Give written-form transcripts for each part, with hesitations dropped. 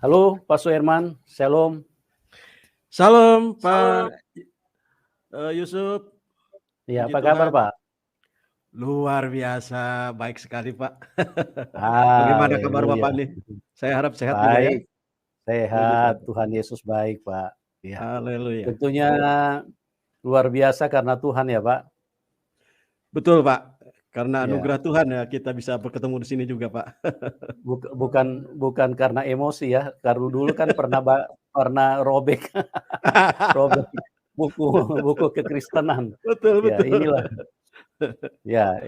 Halo Pak Suherman, Shalom. Salam Pak Yusuf. Ya, Puji apa kabar Tuhan. Pak? Luar biasa, baik sekali Pak. Bagaimana kabar Haleluya. Bapak nih? Saya harap sehat juga ya. Baik, Puji sehat. Tuhan. Tuhan Yesus baik Pak. Ya, Haleluya. tentunya luar biasa karena Tuhan ya Pak. Betul Pak, karena Ya, anugerah Tuhan ya kita bisa bertemu di sini juga Pak. bukan karena emosi ya. Karena dulu kan pernah robek robek buku kekristenan. Betul, Ya, betul.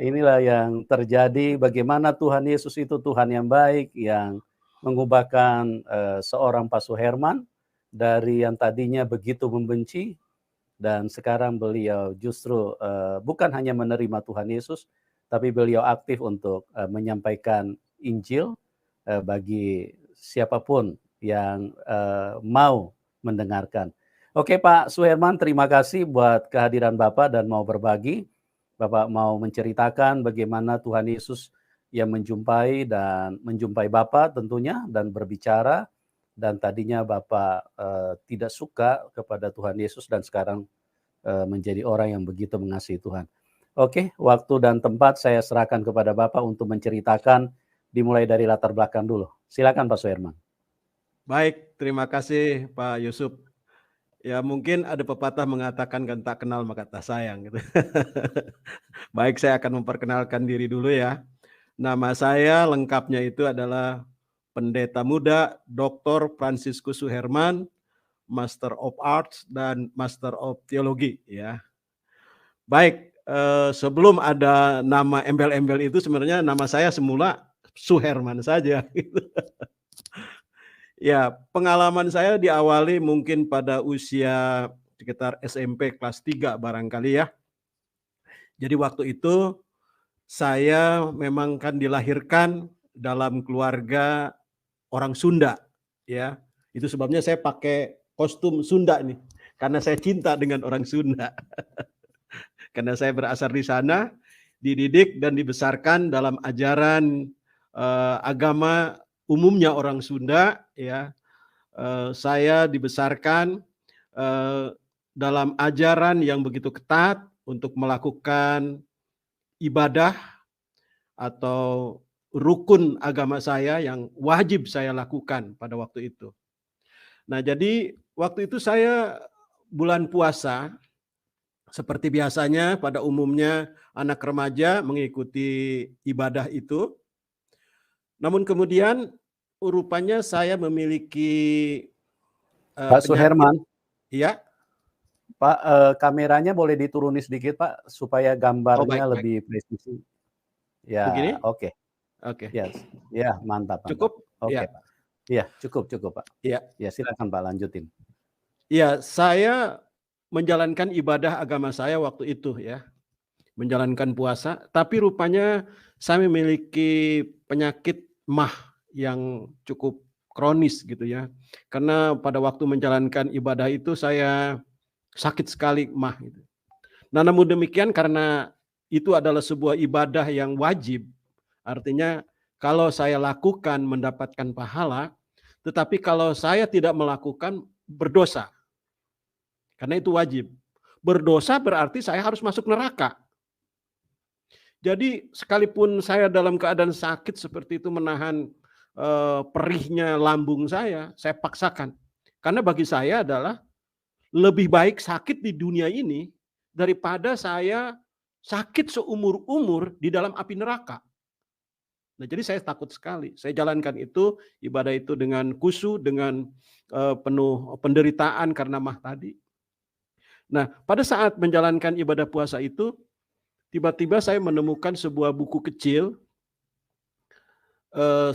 inilah yang terjadi. Bagaimana Tuhan Yesus itu Tuhan yang baik, yang mengubahkan seorang Pak Suherman dari yang tadinya begitu membenci, dan sekarang beliau justru bukan hanya menerima Tuhan Yesus, tapi beliau aktif untuk menyampaikan Injil bagi siapapun yang mau mendengarkan. Oke Pak Suherman, terima kasih buat kehadiran Bapak dan mau berbagi. Bapak mau menceritakan bagaimana Tuhan Yesus yang menjumpai Bapak tentunya dan berbicara, dan tadinya Bapak tidak suka kepada Tuhan Yesus dan sekarang menjadi orang yang begitu mengasihi Tuhan. Oke, waktu dan tempat saya serahkan kepada Bapak untuk menceritakan, dimulai dari latar belakang dulu. Silakan Pak Suherman. Baik, terima kasih Pak Yusuf. Ya mungkin ada pepatah mengatakan kan tak kenal maka tak sayang gitu. Baik, saya akan memperkenalkan diri dulu ya. Nama saya lengkapnya itu adalah Pendeta Muda Dr. Franciscus Suherman, Master of Arts dan Master of Theology ya. Baik, sebelum ada nama embel-embel itu sebenarnya nama saya semula Suherman saja gitu. Ya, pengalaman saya diawali mungkin pada usia sekitar SMP kelas 3 barangkali ya. Jadi waktu itu saya memang kan dilahirkan dalam keluarga orang Sunda ya. Itu sebabnya saya pakai kostum Sunda nih karena saya cinta dengan orang Sunda. Karena saya berasal di sana, dididik dan dibesarkan dalam ajaran agama umumnya orang Sunda ya. Saya dibesarkan dalam ajaran yang begitu ketat untuk melakukan ibadah atau rukun agama saya yang wajib saya lakukan pada waktu itu. Nah, jadi waktu itu saya bulan puasa, seperti biasanya pada umumnya anak remaja mengikuti ibadah itu. Namun kemudian rupanya saya memiliki Pak penyakit. Suherman, Iya. Pak, kameranya boleh diturunin sedikit Pak, supaya Oh, gambarnya baik, baik. lebih presisi. Ya, Begini? oke. Oke. Yes. Ya, mantap. Cukup? Oke Ya. Pak. Iya, cukup Pak. Iya. Ya, silakan Pak, lanjutin. Ya, saya menjalankan ibadah agama saya waktu itu ya, menjalankan puasa, tapi rupanya saya memiliki penyakit MAH yang cukup kronis gitu ya. Karena pada waktu menjalankan ibadah itu saya sakit sekali MAH gitu. Nah, namun demikian karena itu adalah sebuah ibadah yang wajib, artinya kalau saya lakukan mendapatkan pahala, tetapi kalau saya tidak melakukan berdosa. Karena itu wajib. Berdosa berarti saya harus masuk neraka. Jadi sekalipun saya dalam keadaan sakit seperti itu menahan perihnya lambung saya paksakan. Karena bagi saya adalah lebih baik sakit di dunia ini daripada saya sakit seumur-umur di dalam api neraka. Nah, jadi saya takut sekali. Saya jalankan itu, ibadah itu dengan khusyuk, dengan penuh penderitaan karena MAH tadi. Nah, pada saat menjalankan ibadah puasa itu, tiba-tiba saya menemukan sebuah buku kecil.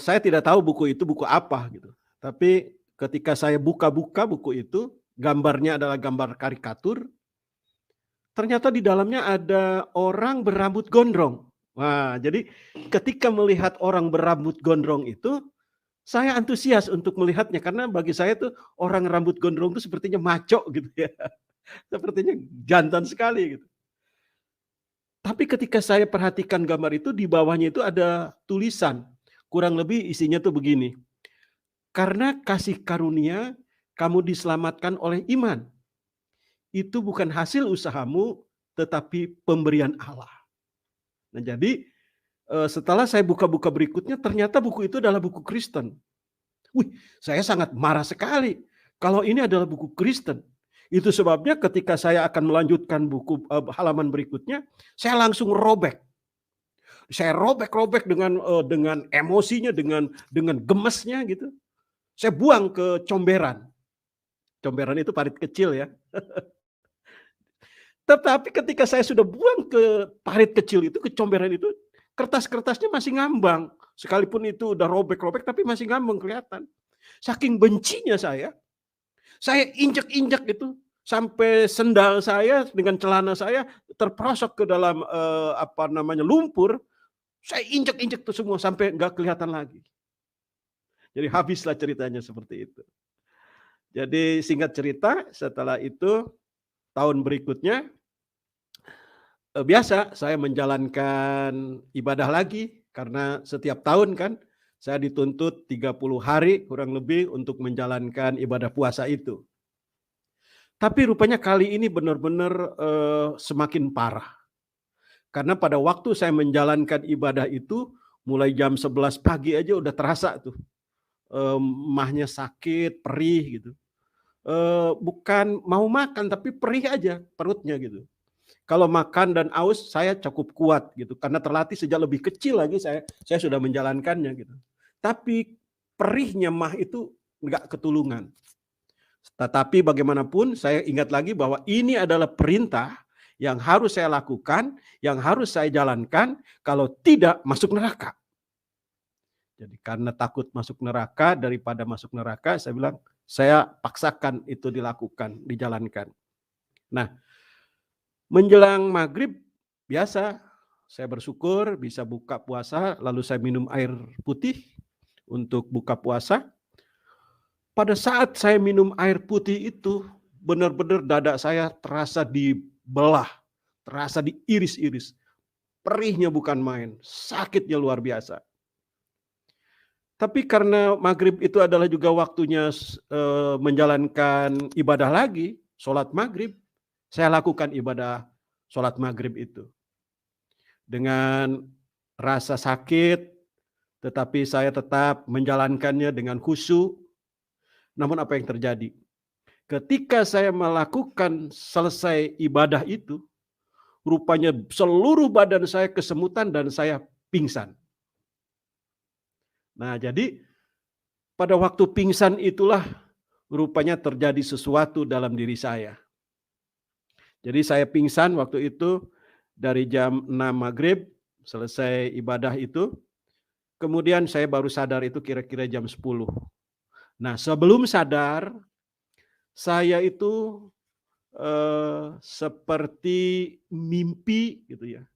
Saya tidak tahu buku itu buku apa gitu. Tapi ketika saya buka-buka buku itu, gambarnya adalah gambar karikatur. Ternyata di dalamnya ada orang berambut gondrong. Wah, jadi ketika melihat orang berambut gondrong itu, saya antusias untuk melihatnya karena bagi saya tuh orang rambut gondrong itu sepertinya maco gitu ya. Sepertinya jantan sekali gitu. Tapi ketika saya perhatikan gambar itu, di bawahnya itu ada tulisan. Kurang lebih isinya tuh begini. Karena kasih karunia kamu diselamatkan oleh iman. Itu bukan hasil usahamu, tetapi pemberian Allah. Nah, jadi setelah saya buka-buka berikutnya, ternyata buku itu adalah buku Kristen. Wih, saya sangat marah sekali kalau ini adalah buku Kristen. Itu sebabnya ketika saya akan melanjutkan buku halaman berikutnya, saya langsung robek. Saya robek-robek dengan emosinya, dengan gemesnya gitu. Saya buang ke comberan. Comberan itu parit kecil ya. Tetapi ketika saya sudah buang ke parit kecil itu, ke comberan itu, kertas-kertasnya masih ngambang. Sekalipun itu udah robek-robek tapi masih ngambang kelihatan. Saking bencinya saya injek-injek itu sampai sendal saya dengan celana saya terperosok ke dalam lumpur. Saya injek-injek itu semua sampai nggak kelihatan lagi. Jadi habislah ceritanya seperti itu. Jadi singkat cerita, setelah itu tahun berikutnya biasa saya menjalankan ibadah lagi karena setiap tahun kan saya dituntut 30 hari kurang lebih untuk menjalankan ibadah puasa itu. Tapi rupanya kali ini benar-benar semakin parah. Karena pada waktu saya menjalankan ibadah itu mulai jam 11 pagi aja udah terasa tuh. Mahnya sakit, perih gitu. Bukan mau makan tapi perih aja perutnya gitu. Kalau makan dan aus saya cukup kuat gitu karena terlatih sejak lebih kecil lagi saya sudah menjalankannya gitu. Tapi perihnya mah itu enggak ketulungan. Tetapi bagaimanapun saya ingat lagi bahwa ini adalah perintah yang harus saya lakukan, yang harus saya jalankan, kalau tidak masuk neraka. Jadi karena takut masuk neraka, daripada masuk neraka, saya bilang, saya paksakan itu dilakukan, dijalankan. Nah, menjelang maghrib, biasa saya bersyukur bisa buka puasa, lalu saya minum air putih untuk buka puasa. Pada saat saya minum air putih itu, benar-benar dada saya terasa dibelah, terasa diiris-iris. Perihnya bukan main, sakitnya luar biasa. Tapi karena maghrib itu adalah juga waktunya menjalankan ibadah lagi, sholat maghrib, saya lakukan ibadah sholat maghrib itu. Dengan rasa sakit, tetapi saya tetap menjalankannya dengan khusyuk. Namun apa yang terjadi? Ketika saya melakukan selesai ibadah itu, rupanya seluruh badan saya kesemutan dan saya pingsan. Nah, jadi pada waktu pingsan itulah rupanya terjadi sesuatu dalam diri saya. Jadi saya pingsan waktu itu dari jam 6 maghrib, selesai ibadah itu, kemudian saya baru sadar itu kira-kira jam 10. Nah, sebelum sadar, saya itu seperti mimpi gitu ya.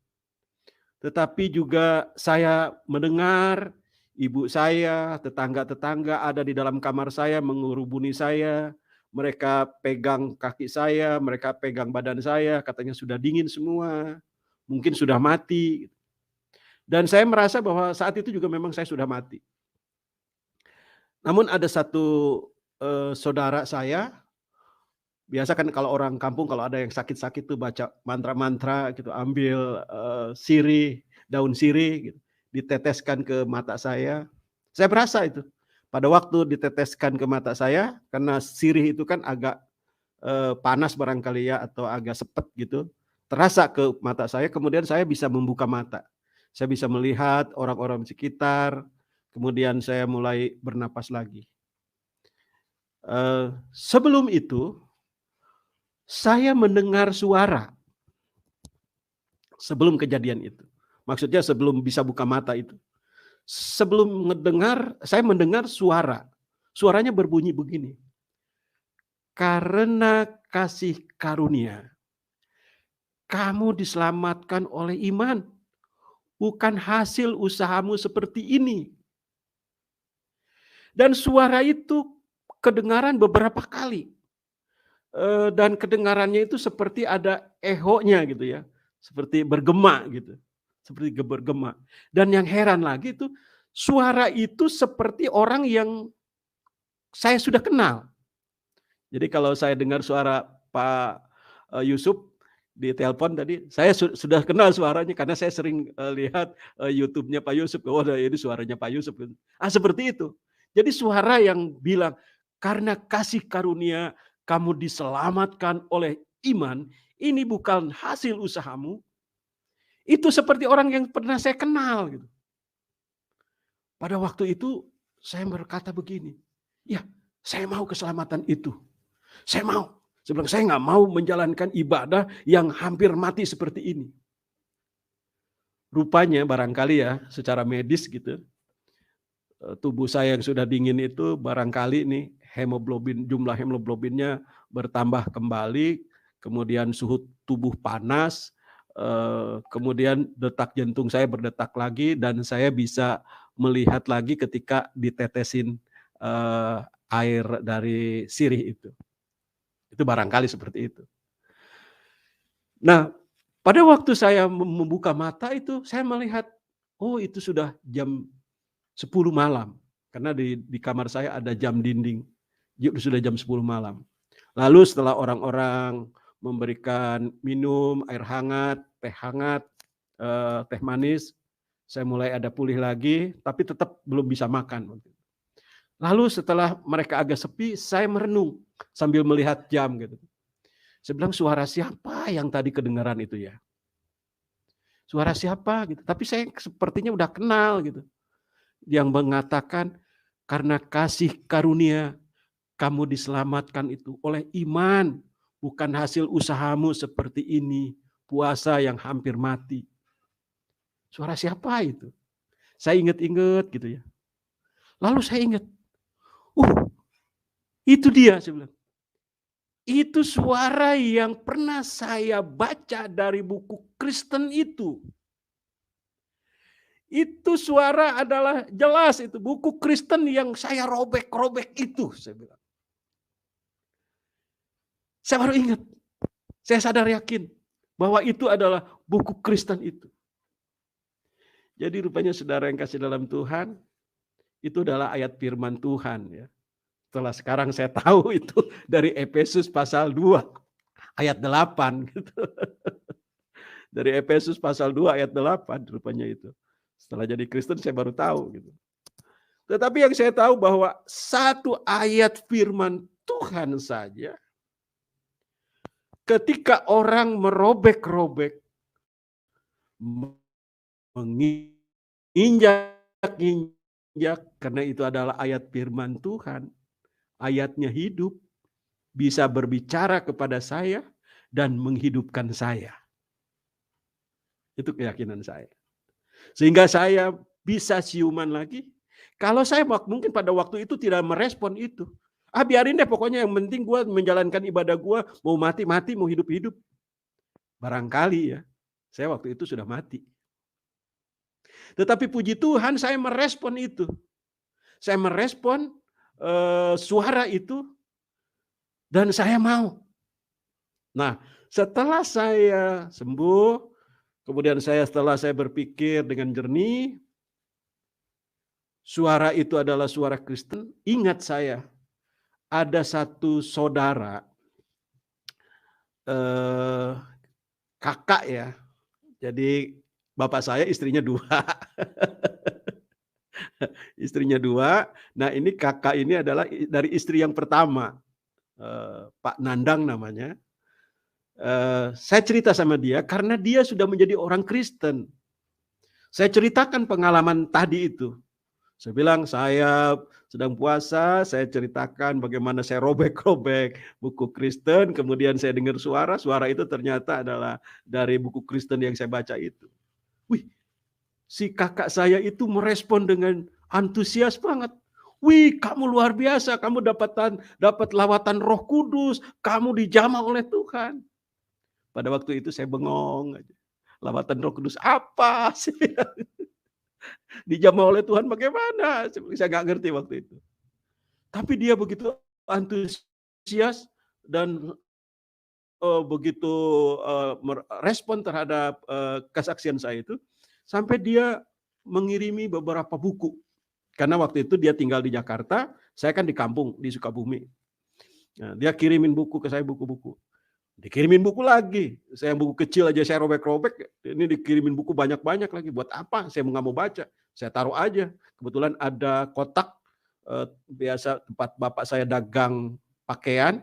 Tetapi juga saya mendengar ibu saya, tetangga-tetangga ada di dalam kamar saya mengurubuni saya. Mereka pegang kaki saya, mereka pegang badan saya, katanya sudah dingin semua, mungkin sudah mati. Dan saya merasa bahwa saat itu juga memang saya sudah mati. Namun ada satu saudara saya, biasa kan kalau orang kampung kalau ada yang sakit-sakit tuh baca mantra-mantra gitu, ambil sirih, daun sirih gitu, diteteskan ke mata saya. Saya berasa itu. Pada waktu diteteskan ke mata saya, karena sirih itu kan agak panas barangkali ya atau agak sepet gitu, terasa ke mata saya, kemudian saya bisa membuka mata. Saya bisa melihat orang-orang sekitar, kemudian saya mulai bernapas lagi. Sebelum itu saya mendengar suara sebelum kejadian itu. Maksudnya sebelum bisa buka mata itu. Sebelum saya mendengar suara. Suaranya berbunyi begini. Karena kasih karunia, kamu diselamatkan oleh iman. Bukan hasil usahamu seperti ini. Dan suara itu kedengaran beberapa kali. Dan kedengarannya itu seperti ada ehonya gitu ya, seperti bergema gitu, seperti bergema. Dan yang heran lagi itu suara itu seperti orang yang saya sudah kenal. Jadi kalau saya dengar suara Pak Yusuf di telepon tadi, saya sudah kenal suaranya karena saya sering lihat YouTube-nya Pak Yusuf. Oh, ini suaranya Pak Yusuf. Seperti itu. Jadi suara yang bilang, karena kasih karunia kamu diselamatkan oleh iman, ini bukan hasil usahamu. Itu seperti orang yang pernah saya kenal. Gitu. Pada waktu itu saya berkata begini, ya saya mau keselamatan itu. Saya mau. Saya bilang, saya nggak mau menjalankan ibadah yang hampir mati seperti ini. Rupanya barangkali ya, secara medis gitu, tubuh saya yang sudah dingin itu barangkali nih jumlah hemoglobinnya bertambah kembali, kemudian suhu tubuh panas, kemudian detak jantung saya berdetak lagi, dan saya bisa melihat lagi ketika ditetesin air dari sirih itu. Itu barangkali seperti itu. Nah, pada waktu saya membuka mata itu, saya melihat, oh itu sudah jam 10 malam. Karena di kamar saya ada jam dinding. Sudah jam 10 malam. Lalu setelah orang-orang memberikan minum, air hangat, teh manis, saya mulai ada pulih lagi, tapi tetap belum bisa makan. Lalu setelah mereka agak sepi, saya merenung sambil melihat jam gitu. Saya bilang, suara siapa yang tadi kedengaran itu ya? Suara siapa gitu. Tapi saya sepertinya udah kenal gitu. Yang mengatakan, karena kasih karunia kamu diselamatkan itu oleh iman, bukan hasil usahamu seperti ini, puasa yang hampir mati. Suara siapa itu? Saya ingat-ingat gitu ya. Lalu saya ingat, itu dia, saya bilang. Itu suara yang pernah saya baca dari buku Kristen itu. Itu suara adalah jelas itu buku Kristen yang saya robek-robek itu, saya bilang. Saya baru ingat, saya sadar yakin bahwa itu adalah buku Kristen itu. Jadi rupanya saudara yang kasih dalam Tuhan, itu adalah ayat firman Tuhan ya. Setelah sekarang saya tahu itu dari Efesus pasal 2 ayat 8 gitu. Dari Efesus pasal 2 ayat 8 rupanya itu. Setelah jadi Kristen saya baru tahu gitu. Tetapi yang saya tahu bahwa satu ayat firman Tuhan saja ketika orang merobek-robek, menginjak-injak, karena itu adalah ayat firman Tuhan, ayatnya hidup, bisa berbicara kepada saya dan menghidupkan saya. Itu keyakinan saya. Sehingga saya bisa siuman lagi. Kalau saya mungkin pada waktu itu tidak merespon itu. Biarin deh pokoknya yang penting gue menjalankan ibadah gue, mau mati-mati, mau hidup-hidup. Barangkali ya, saya waktu itu sudah mati. Tetapi puji Tuhan saya merespon itu. Saya merespon suara itu dan saya mau. Nah, setelah saya sembuh, kemudian setelah saya berpikir dengan jernih, suara itu adalah suara Kristen. Ingat saya, ada satu saudara, kakak ya. Jadi bapak saya istrinya 2. Istrinya 2. Nah ini kakak ini adalah dari istri yang pertama. Pak Nandang namanya. Saya cerita sama dia karena dia sudah menjadi orang Kristen. Saya ceritakan pengalaman tadi itu. Saya bilang saya sedang puasa, saya ceritakan bagaimana saya robek-robek buku Kristen, kemudian saya dengar suara itu ternyata adalah dari buku Kristen yang saya baca itu. Wih, si kakak saya itu merespon dengan antusias banget. Wih, kamu luar biasa, kamu dapat lawatan Roh Kudus, kamu dijamah oleh Tuhan. Pada waktu itu saya bengong aja. Lawatan Roh Kudus apa sih? Dijamah oleh Tuhan bagaimana? Saya nggak ngerti waktu itu. Tapi dia begitu antusias dan begitu merespon terhadap kesaksian saya itu, sampai dia mengirimi beberapa buku Karena waktu itu dia tinggal di Jakarta, saya kan di kampung, di Sukabumi. Nah, dia kirimin buku ke saya, buku-buku. Dikirimin buku lagi. Saya buku kecil aja saya robek-robek, ini dikirimin buku banyak-banyak lagi. Buat apa? Saya nggak mau baca. Saya taruh aja. Kebetulan ada kotak, biasa tempat bapak saya dagang pakaian.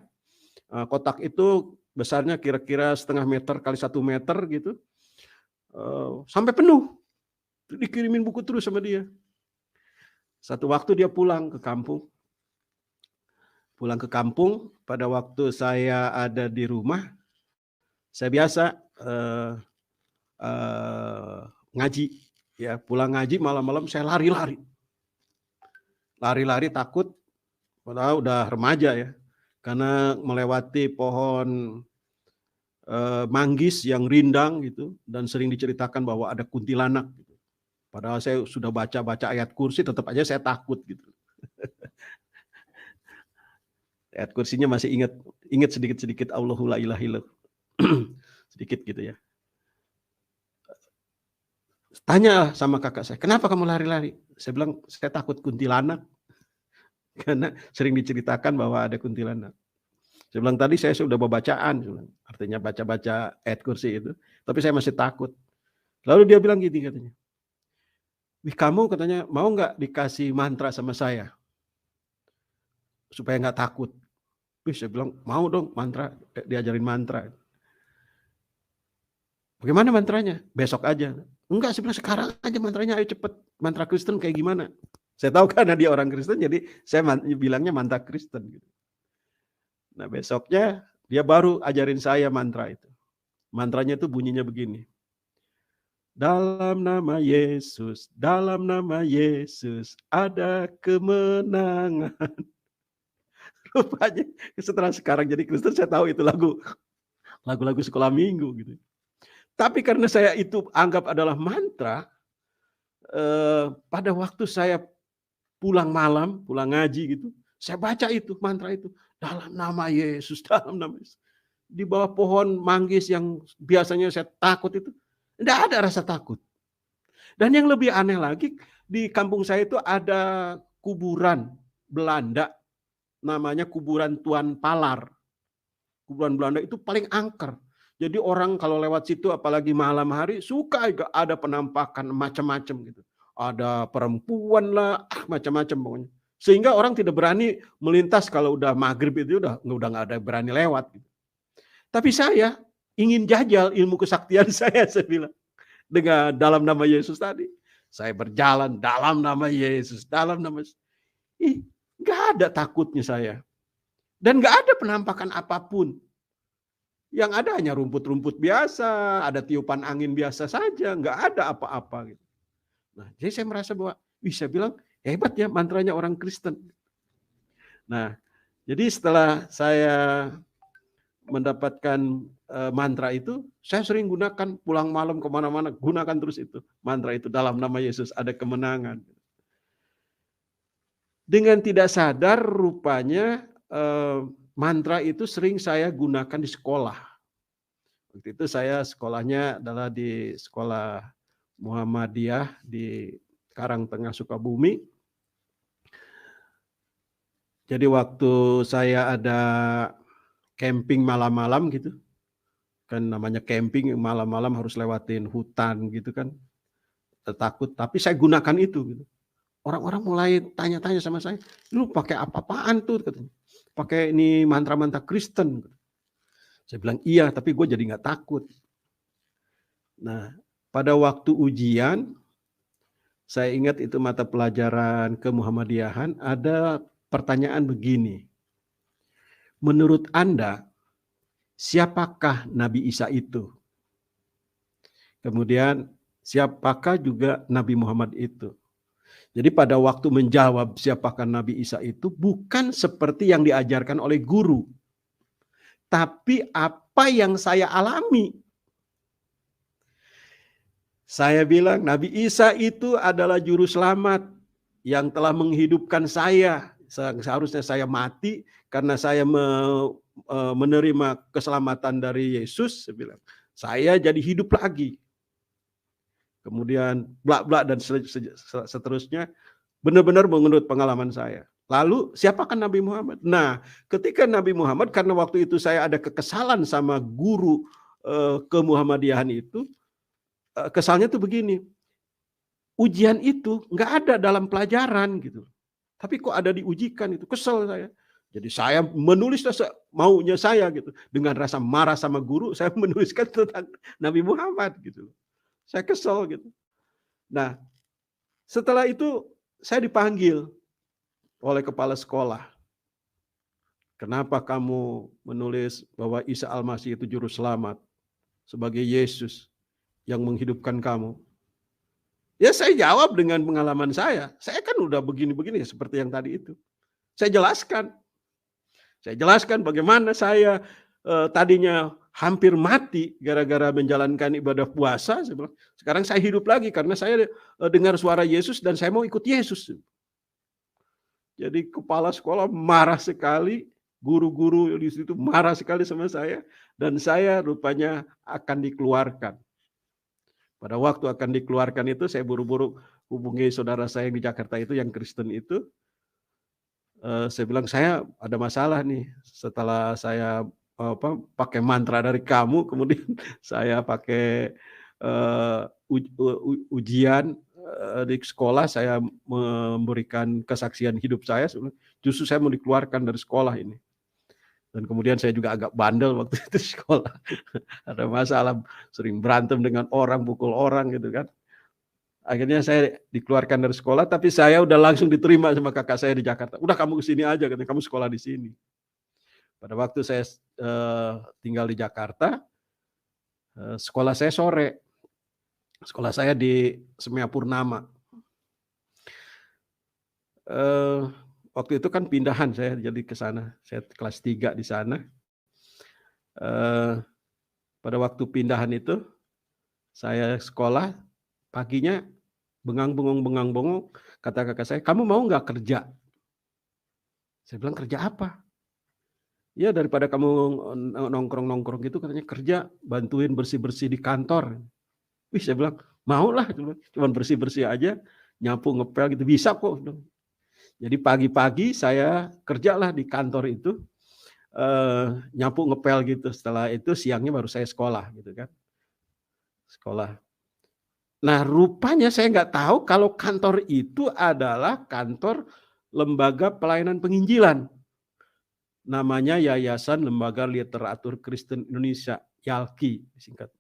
Kotak itu besarnya kira-kira 0,5 meter kali 1 meter gitu. Sampai penuh. Dikirimin buku terus sama dia. Satu waktu dia pulang ke kampung. Pada waktu saya ada di rumah, saya biasa ngaji, ya pulang ngaji malam-malam saya lari-lari takut, padahal udah remaja ya, karena melewati pohon manggis yang rindang gitu, dan sering diceritakan bahwa ada kuntilanak. Gitu. Padahal saya sudah baca ayat kursi, tetap aja saya takut gitu. Ayat kursinya masih ingat sedikit-sedikit, Allahu la ilaha illallah. Sedikit gitu ya. Tanya sama kakak saya, kenapa kamu lari-lari? Saya bilang, saya takut kuntilanak. Karena sering diceritakan bahwa ada kuntilanak. Saya bilang, tadi saya sudah bacaan, artinya baca-baca ayat kursi itu. Tapi saya masih takut. Lalu dia bilang gini katanya, wih kamu katanya mau nggak dikasih mantra sama saya? Supaya nggak takut. Wih, saya bilang, mau dong mantra, diajarin mantra. Bagaimana mantranya? Besok aja. Enggak, saya bilang sekarang aja mantranya, ayo cepet. Mantra Kristen kayak gimana? Saya tahu karena dia orang Kristen, jadi saya bilangnya mantra Kristen. Nah besoknya dia baru ajarin saya mantra itu. Mantranya itu bunyinya begini. Dalam nama Yesus ada kemenangan. Rupanya setelah sekarang jadi Kristen saya tahu itu lagu-lagu sekolah minggu gitu. Tapi karena saya itu anggap adalah mantra, pada waktu saya pulang malam, pulang ngaji gitu, saya baca itu mantra itu dalam nama Yesus, dalam nama Yesus. Di bawah pohon manggis yang biasanya saya takut itu, tidak ada rasa takut. Dan yang lebih aneh lagi, di kampung saya itu ada kuburan Belanda. Namanya kuburan Tuan Palar. Kuburan Belanda itu paling angker. Jadi orang kalau lewat situ apalagi malam hari suka ada penampakan macam-macam gitu. Ada perempuan lah, macam-macam pokoknya. Sehingga orang tidak berani melintas kalau udah maghrib itu udah nggak ada berani lewat gitu. Tapi saya ingin jajal ilmu kesaktian saya bilang. Dengan dalam nama Yesus tadi. Saya berjalan dalam nama Yesus, dalam nama Yesus. Nggak ada takutnya saya. Dan nggak ada penampakan apapun. Yang ada hanya rumput-rumput biasa, ada tiupan angin biasa saja, nggak ada apa-apa. Gitu. Nah, jadi saya merasa bahwa, saya bilang, hebat ya mantranya orang Kristen. Nah, jadi setelah saya mendapatkan mantra itu, saya sering gunakan pulang malam kemana-mana, gunakan terus itu. Mantra itu dalam nama Yesus ada kemenangan. Dengan tidak sadar rupanya mantra itu sering saya gunakan di sekolah. Waktu itu saya sekolahnya adalah di sekolah Muhammadiyah di Karangtengah Sukabumi. Jadi waktu saya ada camping malam-malam gitu, kan namanya camping malam-malam harus lewatin hutan gitu kan, takut. Tapi saya gunakan itu gitu. Orang-orang mulai tanya-tanya sama saya, lu pakai apa-apaan tuh katanya. Pakai ini mantra-mantra Kristen. Saya bilang iya, tapi gue jadi nggak takut. Nah, pada waktu ujian, saya ingat itu mata pelajaran kemuhammadiyahan, ada pertanyaan begini. Menurut Anda, siapakah Nabi Isa itu? Kemudian, siapakah juga Nabi Muhammad itu? Jadi pada waktu menjawab siapakah Nabi Isa itu, bukan seperti yang diajarkan oleh guru. Tapi apa yang saya alami. Saya bilang Nabi Isa itu adalah juru selamat yang telah menghidupkan saya. Seharusnya saya mati karena saya menerima keselamatan dari Yesus. Saya bilang, saya jadi hidup lagi. Kemudian blak-blak dan seterusnya. Benar-benar menurut pengalaman saya. Lalu siapakah Nabi Muhammad? Nah, ketika Nabi Muhammad, karena waktu itu saya ada kekesalan sama guru kemuhammadiyahan itu, kesalnya tuh begini, ujian itu nggak ada dalam pelajaran gitu, tapi kok ada diujikan, itu kesel saya. Jadi saya menulis maunya saya gitu, dengan rasa marah sama guru, saya menuliskan tentang Nabi Muhammad gitu. Saya kesel gitu. Nah, setelah itu saya dipanggil oleh kepala sekolah. Kenapa kamu menulis bahwa Isa Al-Masih itu juru selamat sebagai Yesus yang menghidupkan kamu? Ya saya jawab dengan pengalaman saya. Saya kan udah begini-begini seperti yang tadi itu. Saya jelaskan bagaimana saya tadinya hampir mati gara-gara menjalankan ibadah puasa. Saya bilang, sekarang saya hidup lagi karena saya dengar suara Yesus dan saya mau ikut Yesus. Jadi kepala sekolah marah sekali, guru-guru di situ marah sekali sama saya, dan saya rupanya akan dikeluarkan. Pada waktu akan dikeluarkan itu, saya buru-buru hubungi saudara saya yang di Jakarta itu, yang Kristen itu. Saya bilang, saya ada masalah nih, setelah saya pakai mantra dari kamu, kemudian saya pakai ujian di sekolah, saya memberikan kesaksian hidup saya, justru saya mau dikeluarkan dari sekolah ini. Dan kemudian saya juga agak bandel waktu itu di sekolah. Ada masalah, sering berantem dengan orang, pukul orang gitu kan. Akhirnya saya dikeluarkan dari sekolah, tapi saya udah langsung diterima sama kakak saya di Jakarta. Udah kamu kesini aja, katanya, kamu sekolah di sini. Pada waktu saya tinggal di Jakarta, sekolah saya sore. Sekolah saya di Semia Purnama. Waktu itu kan pindahan saya jadi ke sana. Saya kelas 3 di sana. Pada waktu pindahan itu, saya sekolah, paginya bengang-bengong, kata kakak saya, kamu mau nggak kerja? Saya bilang, kerja apa? Ya daripada kamu nongkrong-nongkrong gitu, katanya kerja, bantuin bersih-bersih di kantor. Wih, saya bilang, maulah, cuma bersih-bersih aja, nyapu, ngepel gitu, bisa kok. Jadi pagi-pagi saya kerjalah di kantor itu, nyapu, ngepel gitu. Setelah itu siangnya baru saya sekolah gitu kan. Sekolah. Nah, rupanya saya nggak tahu kalau kantor itu adalah kantor Lembaga Pelayanan Penginjilan. Namanya Yayasan Lembaga Literatur Kristen Indonesia, YALKI disingkat.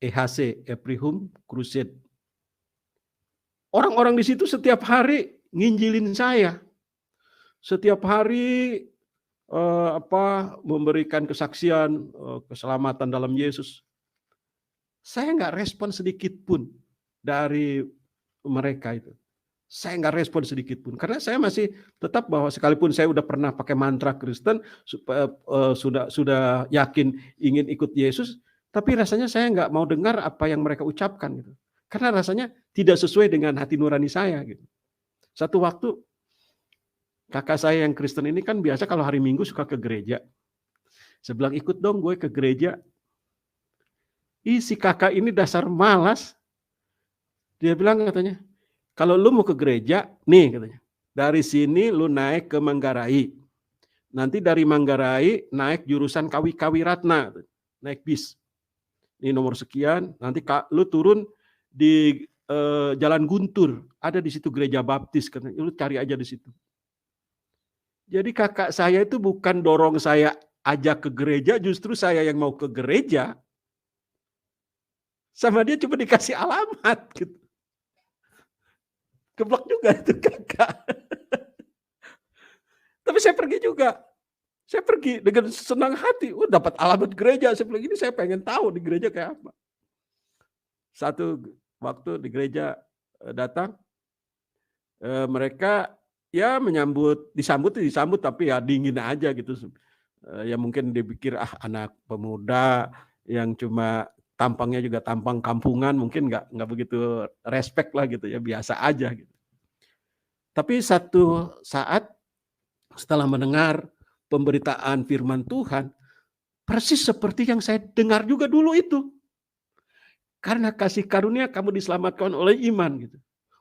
EHC, Ephraim Crusade. Orang-orang di situ setiap hari nginjilin saya. Setiap hari memberikan kesaksian keselamatan dalam Yesus. Saya nggak respon sedikit pun dari mereka itu. Saya nggak respon sedikit pun. Karena saya masih tetap bahwa sekalipun saya udah pernah pakai mantra Kristen, sudah yakin ingin ikut Yesus, tapi rasanya saya nggak mau dengar apa yang mereka ucapkan gitu. Karena rasanya tidak sesuai dengan hati nurani saya gitu. Satu waktu kakak saya yang Kristen ini kan biasa kalau hari Minggu suka ke gereja. Saya bilang, ikut dong gue ke gereja. Si kakak ini dasar malas. Dia bilang katanya, kalau lu mau ke gereja, nih katanya, dari sini lu naik ke Manggarai. Nanti dari Manggarai naik jurusan Kawi Ratna, naik bis. Ini nomor sekian, nanti lu turun di Jalan Guntur, ada di situ gereja baptis, katanya, lu cari aja di situ. Jadi kakak saya itu bukan dorong saya ajak ke gereja, justru saya yang mau ke gereja. Sama dia cuma dikasih alamat gitu. Geblok juga itu kakak. Tapi saya pergi juga. Saya pergi dengan senang hati. Dapat alamat gereja. Saya bilang, ini saya pengen tahu di gereja kayak apa. Satu waktu di gereja datang, mereka ya disambut tapi ya dingin aja gitu. Ya mungkin dipikir anak pemuda yang cuma tampangnya juga tampang kampungan, mungkin nggak begitu respect lah gitu ya, biasa aja gitu. Tapi satu saat setelah mendengar pemberitaan firman Tuhan, persis seperti yang saya dengar juga dulu itu. Karena kasih karunia kamu diselamatkan oleh iman gitu.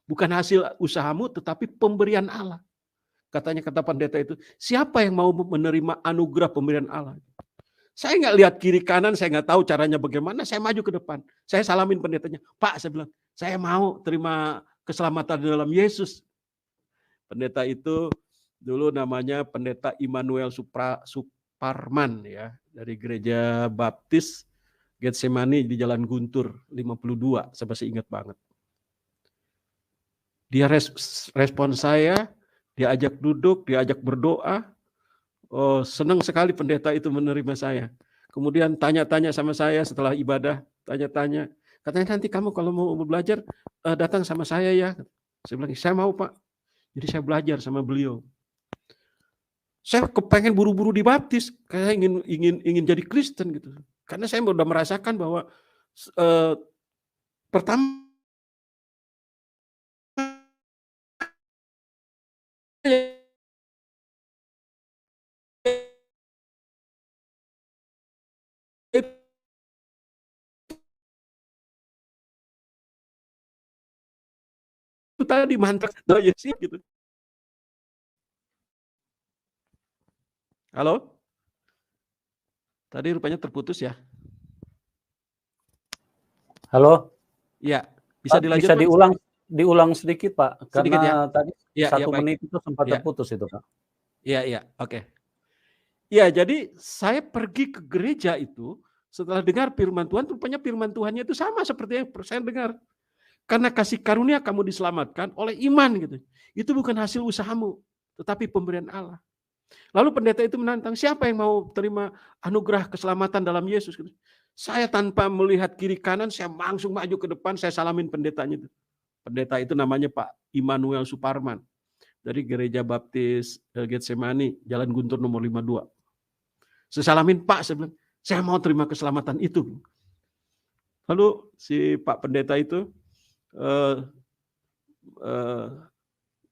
bukan hasil usahamu tetapi pemberian Allah. Katanya kata pendeta itu, siapa yang mau menerima anugerah pemberian Allah? Saya nggak lihat kiri kanan, saya nggak tahu caranya bagaimana, saya maju ke depan. Saya salamin pendetanya, Pak, saya bilang, saya mau terima keselamatan dalam Yesus. Pendeta itu dulu namanya Pendeta Immanuel Suparman ya, dari Gereja Baptis Getsemani di Jalan Guntur 52, saya masih ingat banget. Dia respon saya, dia ajak duduk, dia ajak berdoa. Oh, senang sekali pendeta itu menerima saya. Kemudian tanya-tanya sama saya setelah ibadah, tanya-tanya. Katanya nanti kamu kalau mau belajar datang sama saya ya. Saya bilang, saya mau Pak. Jadi saya belajar sama beliau. Saya kepengen buru-buru dibaptis, kayak ingin jadi Kristen gitu. Karena saya sudah merasakan bahwa pertama itu tadi mantap sih gitu. Halo? Tadi rupanya terputus ya. Halo? Iya, bisa dilanjut, bisa Pak? diulang sedikit, Pak, Sedikit karena ya. tadi Ya, 1 baik. menit itu sempat Ya. terputus itu, Pak. Iya, oke. Ya, jadi saya pergi ke gereja itu setelah dengar firman Tuhan, rupanya firman Tuhannya itu sama seperti yang saya dengar. Karena kasih karunia kamu diselamatkan oleh iman gitu. Itu bukan hasil usahamu, tetapi pemberian Allah. Lalu pendeta itu menantang, siapa yang mau terima anugerah keselamatan dalam Yesus? Saya tanpa melihat kiri kanan, saya langsung maju ke depan, saya salamin pendetanya itu. Pendeta itu namanya Pak Immanuel Suparman dari Gereja Baptis Getsemani, Jalan Guntur nomor 52. Saya salamin, Pak, saya bilang, saya mau terima keselamatan itu. Lalu si Pak pendeta itu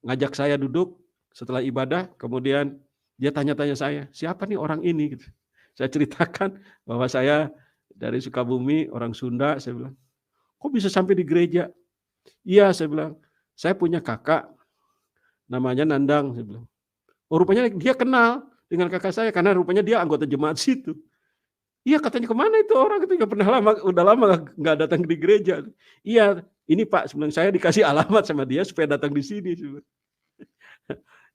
ngajak saya duduk setelah ibadah, kemudian dia tanya-tanya saya, siapa nih orang ini? Gitu. Saya ceritakan bahwa saya dari Sukabumi, orang Sunda, saya bilang, kok bisa sampai di gereja? Iya, saya bilang, saya punya kakak, namanya Nandang, saya bilang. Oh, rupanya dia kenal dengan kakak saya, karena rupanya dia anggota jemaat situ. Iya, katanya kemana itu orang itu nggak pernah lama, udah lama nggak datang di gereja. Iya, ini Pak, sebelum saya dikasih alamat sama dia supaya datang di sini.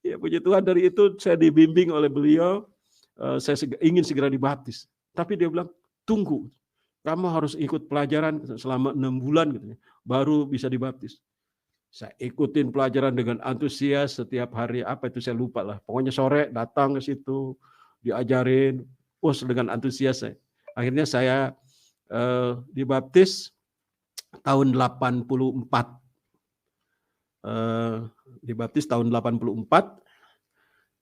Ya puji Tuhan, dari itu saya dibimbing oleh beliau, saya ingin segera dibaptis. Tapi dia bilang, tunggu, kamu harus ikut pelajaran selama 6 bulan gitu, baru bisa dibaptis. Saya ikutin pelajaran dengan antusias setiap hari, apa itu saya lupa lah. Pokoknya sore datang ke situ, diajarin, dengan antusias saya. Akhirnya saya dibaptis tahun 84. Dibaptis tahun 84.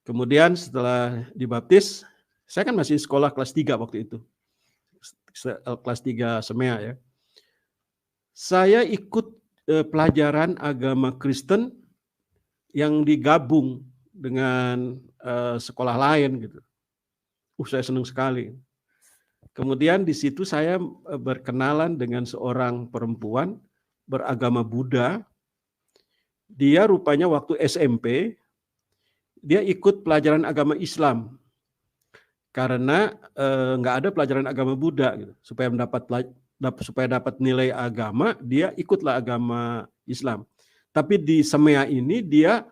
Kemudian setelah dibaptis, saya kan masih sekolah kelas 3 waktu itu. Kelas 3 SEMEA ya. Saya ikut pelajaran agama Kristen yang digabung dengan sekolah lain gitu. Saya senang sekali. Kemudian di situ saya berkenalan dengan seorang perempuan beragama Buddha. Dia rupanya waktu SMP dia ikut pelajaran agama Islam karena nggak ada pelajaran agama Buddha gitu. Supaya dapat nilai agama, dia ikutlah agama Islam. Tapi di SEMEA ini dia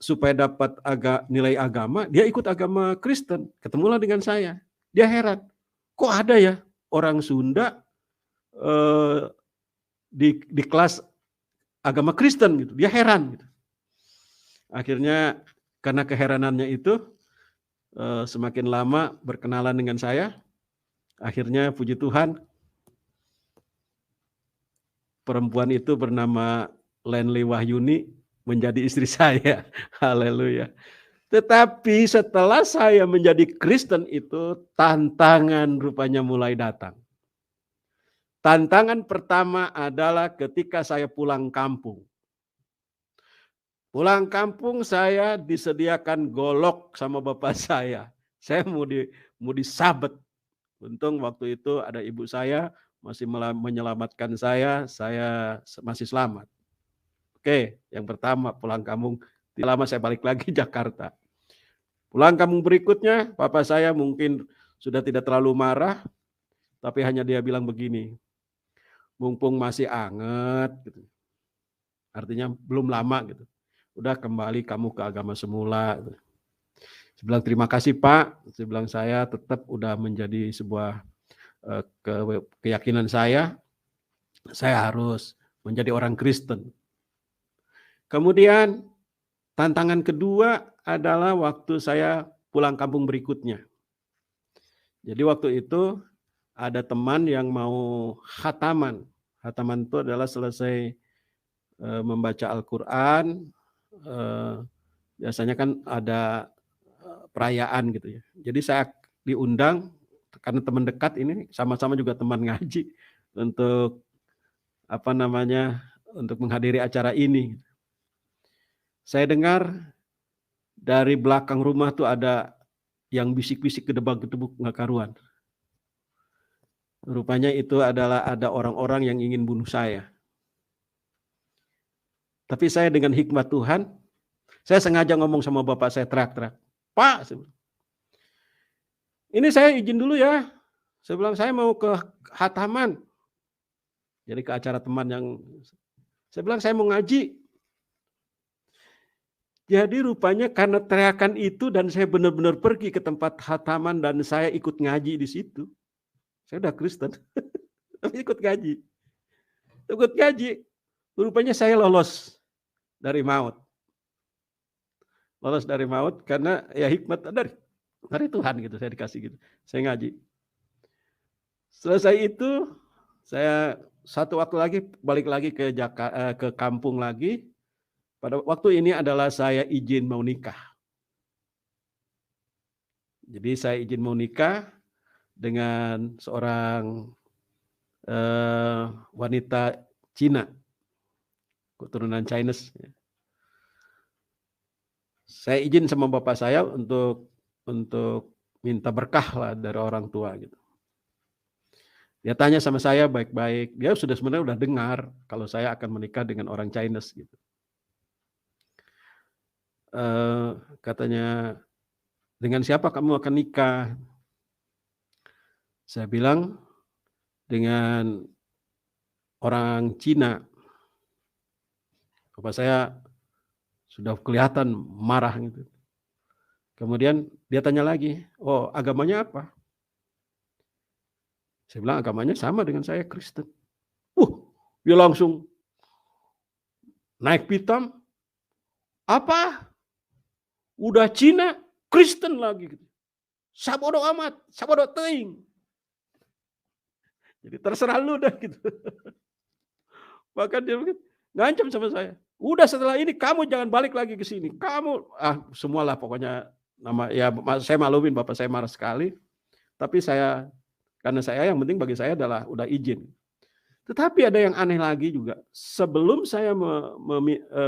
supaya dapat nilai agama, dia ikut agama Kristen. Ketemulah dengan saya. Dia heran, kok ada ya orang Sunda di kelas agama Kristen gitu. Dia heran gitu. Akhirnya karena keheranannya itu semakin lama berkenalan dengan saya. Akhirnya puji Tuhan, perempuan itu bernama Lenly Wahyuni menjadi istri saya. Haleluya. Tetapi setelah saya menjadi Kristen itu, tantangan rupanya mulai datang. Tantangan pertama adalah ketika saya pulang kampung. Pulang kampung saya disediakan golok sama bapak saya. Saya mau disabet. Untung waktu itu ada ibu saya masih menyelamatkan saya masih selamat. Oke, yang pertama pulang kampung. Tidak lama saya balik lagi Jakarta. Pulang kampung berikutnya, papa saya mungkin sudah tidak terlalu marah, tapi hanya dia bilang begini, mumpung masih anget, gitu. Artinya belum lama gitu. Udah kembali kamu ke agama semula. Gitu. Saya bilang terima kasih Pak. Saya bilang saya tetap udah menjadi sebuah keyakinan saya harus menjadi orang Kristen. Kemudian tantangan kedua adalah waktu saya pulang kampung berikutnya. Jadi waktu itu ada teman yang mau khataman. Khataman itu adalah selesai membaca Al-Quran. Biasanya kan ada perayaan gitu ya. Jadi saya diundang karena teman dekat ini sama-sama juga teman ngaji untuk untuk menghadiri acara ini. Saya dengar dari belakang rumah tuh ada yang bisik-bisik gedebak-gedebuk nggak karuan. Rupanya itu adalah ada orang-orang yang ingin bunuh saya. Tapi saya dengan hikmat Tuhan, saya sengaja ngomong sama bapak saya teriak-teriak, Pak, ini saya izin dulu ya. Saya bilang saya mau ke khataman. Jadi ke acara teman yang, saya bilang saya mau ngaji. Jadi rupanya karena teriakan itu dan saya benar-benar pergi ke tempat khataman dan saya ikut ngaji di situ. Saya udah Kristen, tapi ikut ngaji. Ikut ngaji, rupanya saya lolos dari maut. Lolos dari maut karena ya hikmat dari Tuhan gitu, saya dikasih gitu. Saya ngaji. Selesai itu, saya satu waktu lagi balik lagi ke kampung lagi. Pada waktu ini adalah saya izin mau nikah. Jadi saya izin mau nikah dengan seorang wanita Cina, keturunan Chinese. Saya izin sama bapak saya untuk minta berkah lah dari orang tua gitu. Dia tanya sama saya baik-baik. Dia sebenarnya udah dengar kalau saya akan menikah dengan orang Chinese gitu. Katanya, dengan siapa kamu akan nikah? Saya bilang, dengan orang Cina. Bapak saya sudah kelihatan marah gitu. Kemudian dia tanya lagi, oh agamanya apa? Saya bilang agamanya sama dengan saya, Kristen. Dia langsung naik pitam. Apa? Udah Cina, Kristen lagi. Sabodo amat, sabodo teuing. Jadi terserah lu dah gitu. Bahkan dia ngancam sama saya. Udah setelah ini kamu jangan balik lagi ke sini. Kamu semualah pokoknya saya maklumin bapak saya marah sekali. Tapi karena saya yang penting bagi saya adalah udah izin. Tetapi ada yang aneh lagi juga. Sebelum saya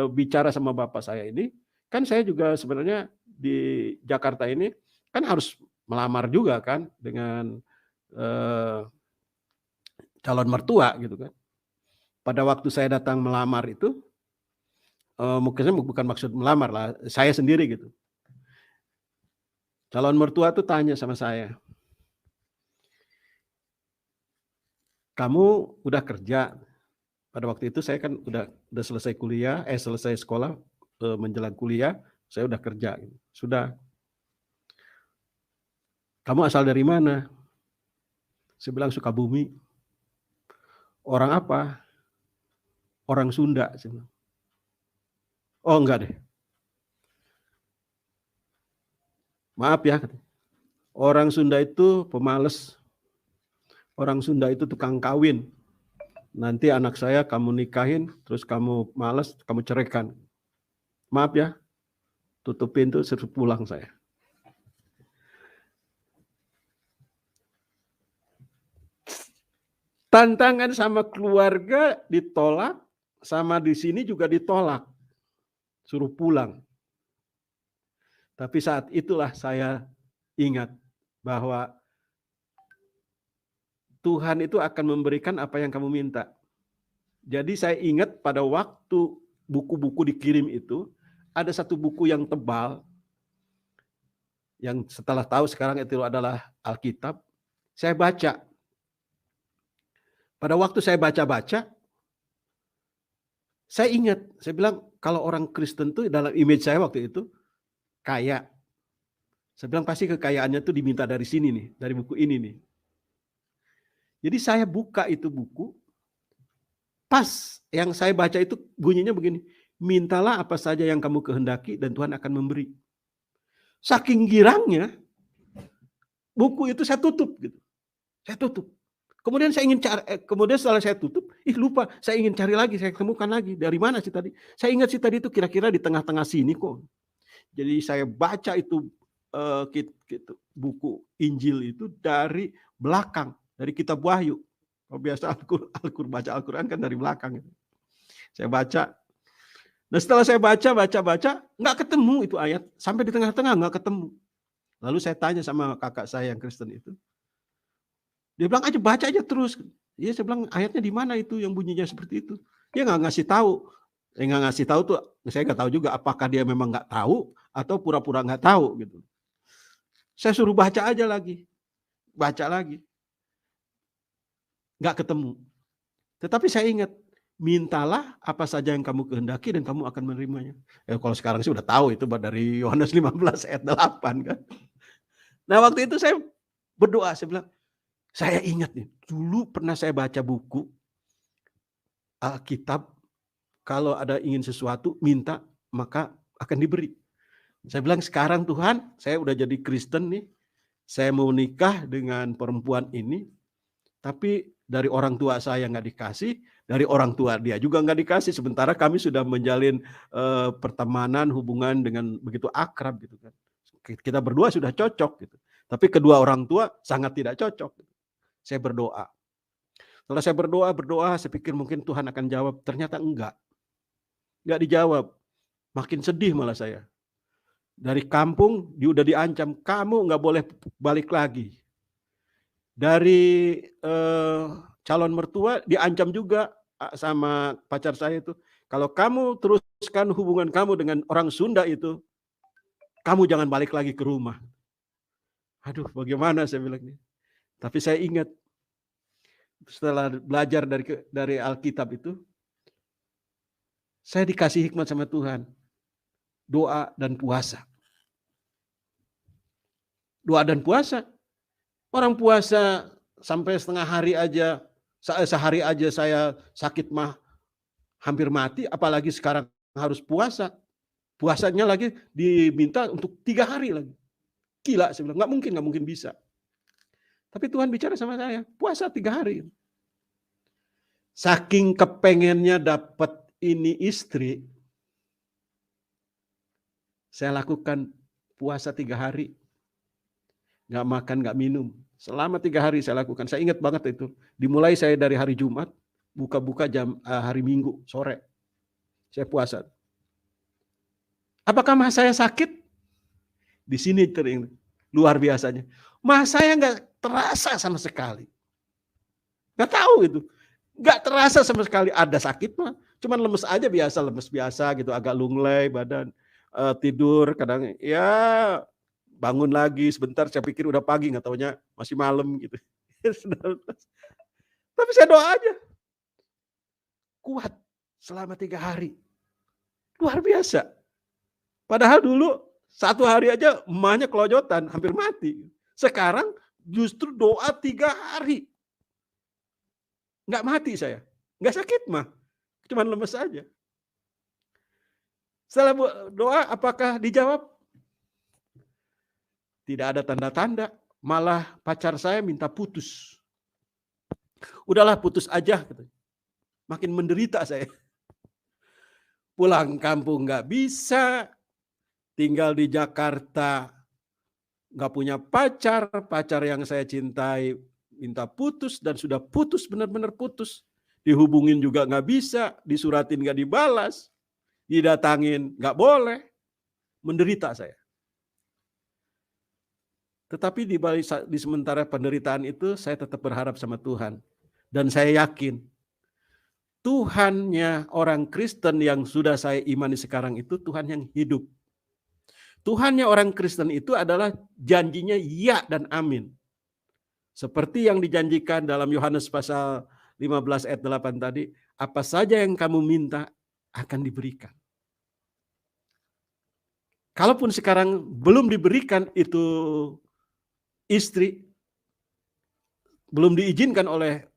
bicara sama bapak saya ini, kan saya juga sebenarnya di Jakarta ini kan harus melamar juga kan dengan calon mertua gitu kan. Pada waktu saya datang melamar itu, mungkin bukan maksud melamar lah, saya sendiri gitu. Calon mertua tuh tanya sama saya, kamu udah kerja? Pada waktu itu saya kan udah selesai kuliah, selesai sekolah, menjelang kuliah, saya udah kerja. Sudah. Kamu asal dari mana? Saya bilang Sukabumi. Orang apa? Orang Sunda. Saya bilang. Oh enggak deh. Maaf ya. Orang Sunda itu pemalas. Orang Sunda itu tukang kawin. Nanti anak saya kamu nikahin, terus kamu malas, kamu ceraikan. Maaf ya. Tutup pintu, suruh pulang saya. Tantangan sama keluarga ditolak, sama di sini juga ditolak. Suruh pulang. Tapi saat itulah saya ingat bahwa Tuhan itu akan memberikan apa yang kamu minta. Jadi saya ingat pada waktu buku-buku dikirim itu, ada satu buku yang tebal, yang setelah tahu sekarang itu adalah Alkitab, saya baca. Pada waktu saya baca-baca, saya ingat, saya bilang kalau orang Kristen tuh dalam image saya waktu itu kaya. Saya bilang pasti kekayaannya tuh diminta dari sini nih, dari buku ini nih. Jadi saya buka itu buku, pas yang saya baca itu bunyinya begini, mintalah apa saja yang kamu kehendaki dan Tuhan akan memberi. Saking girangnya, buku itu saya tutup gitu. Saya tutup. Kemudian saya ingin cari, kemudian setelah saya tutup, lupa, saya ingin cari lagi, saya temukan lagi. Dari mana sih tadi? Saya ingat sih tadi itu kira-kira di tengah-tengah sini kok. Jadi saya baca itu buku Injil itu dari belakang, dari kitab Wahyu. Kalau biasa baca Al-Quran kan dari belakang. Saya baca. Nah setelah saya baca, nggak ketemu itu ayat. Sampai di tengah-tengah nggak ketemu. Lalu saya tanya sama kakak saya yang Kristen itu. Dia bilang aja baca aja terus. Iya saya bilang ayatnya di mana itu yang bunyinya seperti itu. Dia nggak ngasih tahu. Nggak ngasih tahu tuh saya nggak tahu juga apakah dia memang nggak tahu atau pura-pura nggak tahu gitu. Saya suruh baca aja lagi. Baca lagi. Nggak ketemu. Tetapi saya ingat, mintalah apa saja yang kamu kehendaki dan kamu akan menerimanya. Kalau sekarang sih udah tahu itu dari Yohanes 15 ayat 8 kan. Nah waktu itu saya berdoa, saya bilang, saya ingat nih, dulu pernah saya baca buku Alkitab, kalau ada ingin sesuatu, minta, maka akan diberi. Saya bilang, sekarang Tuhan, saya udah jadi Kristen nih, saya mau nikah dengan perempuan ini, tapi dari orang tua saya nggak dikasih, dari orang tua dia juga nggak dikasih, sementara kami sudah menjalin pertemanan, hubungan dengan begitu akrab gitu kan. Kita berdua sudah cocok gitu. Tapi kedua orang tua sangat tidak cocok. Saya berdoa. Setelah saya berdoa, saya pikir mungkin Tuhan akan jawab. Ternyata enggak. Enggak dijawab. Makin sedih malah saya. Dari kampung, dia udah diancam, kamu nggak boleh balik lagi. Dari calon mertua, diancam juga sama pacar saya itu. Kalau kamu teruskan hubungan kamu dengan orang Sunda itu, kamu jangan balik lagi ke rumah. Aduh, bagaimana saya bilang ini. Tapi saya ingat, setelah belajar dari Alkitab itu, saya dikasih hikmat sama Tuhan. Doa dan puasa. Doa dan puasa. Orang puasa sampai setengah hari aja, sehari aja saya sakit mah hampir mati, apalagi sekarang harus puasa. Puasanya lagi diminta untuk 3 hari lagi. Gila, saya bilang, nggak mungkin bisa. Tapi Tuhan bicara sama saya, puasa 3 hari. Saking kepengennya dapat ini istri, saya lakukan puasa 3 hari. Nggak makan, nggak minum. Selama 3 hari saya lakukan. Saya ingat banget itu. Dimulai saya dari hari Jumat, buka-buka jam hari Minggu sore. Saya puasa. Apakah mah saya sakit? Di sini luar biasanya. Mah saya nggak terasa sama sekali. Nggak tahu itu. Nggak terasa sama sekali ada sakit mah. Cuman lemes aja biasa, lemes biasa gitu. Agak lunglai badan. Tidur kadang ya bangun lagi sebentar, saya pikir udah pagi, nggak taunya masih malam gitu. Tapi saya doa aja. Kuat selama 3 hari. Luar biasa. Padahal dulu 1 hari aja emaknya kelojotan, hampir mati. Sekarang justru doa 3 hari. Nggak mati saya. Nggak sakit mah. Cuman lemes aja. Setelah doa apakah dijawab? Tidak ada tanda-tanda. Malah pacar saya minta putus. Udahlah putus aja. Makin menderita saya. Pulang kampung nggak bisa. Tinggal di Jakarta nggak punya pacar. Pacar yang saya cintai minta putus dan sudah putus, benar-benar putus. Dihubungin juga nggak bisa. Disuratin nggak dibalas. Didatangin nggak boleh. Menderita saya. Tetapi di sementara penderitaan itu saya tetap berharap sama Tuhan. Dan saya yakin Tuhannya orang Kristen yang sudah saya imani sekarang itu Tuhan yang hidup. Tuhannya orang Kristen itu adalah janjinya ya dan amin. Seperti yang dijanjikan dalam Yohanes pasal 15 ayat 8 tadi, apa saja yang kamu minta akan diberikan. Kalaupun sekarang belum diberikan itu istri, belum diizinkan oleh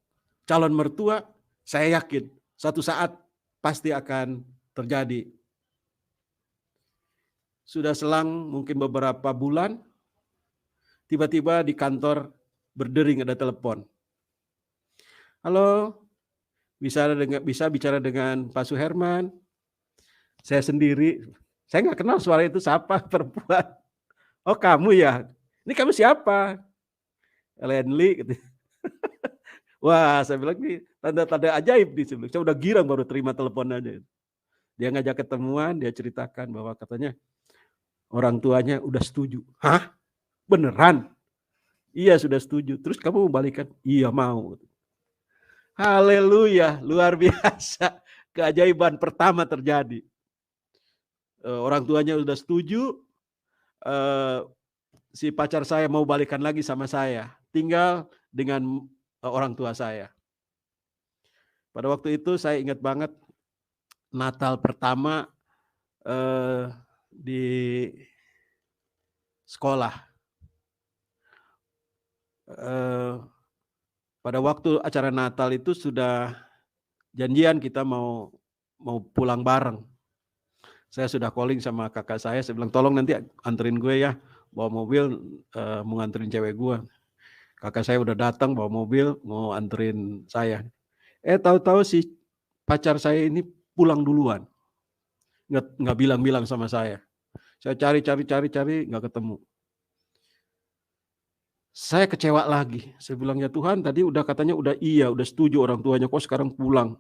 calon mertua, saya yakin suatu saat pasti akan terjadi. Sudah selang mungkin beberapa bulan, tiba-tiba di kantor berdering ada telepon. Halo, bisa bicara dengan Pak Suherman? Saya sendiri, saya nggak kenal suara itu, siapa perempuan. Oh kamu ya, ini kamu siapa? Lenly gitu. Wah saya bilang ini tanda-tanda ajaib nih. Saya udah girang baru terima telepon aja. Dia ngajak ketemuan, dia ceritakan bahwa katanya orang tuanya udah setuju. Hah? Beneran? Iya sudah setuju. Terus kamu mau balikan? Iya mau. Haleluya, luar biasa. Keajaiban pertama terjadi. Orang tuanya udah setuju, si pacar saya mau balikan lagi sama saya. Tinggal dengan orang tua saya. Pada waktu itu saya ingat banget Natal pertama di sekolah. Pada waktu acara Natal itu sudah janjian kita mau pulang bareng. Saya sudah calling sama kakak saya bilang tolong nanti anterin gue ya, bawa mobil mau nganterin cewek gue. Kakak saya udah datang bawa mobil mau anterin saya. Tahu-tahu si pacar saya ini pulang duluan. Nggak bilang-bilang sama saya. Saya cari nggak ketemu. Saya kecewa lagi. Saya bilang ya Tuhan tadi udah katanya udah setuju orang tuanya, kok sekarang pulang.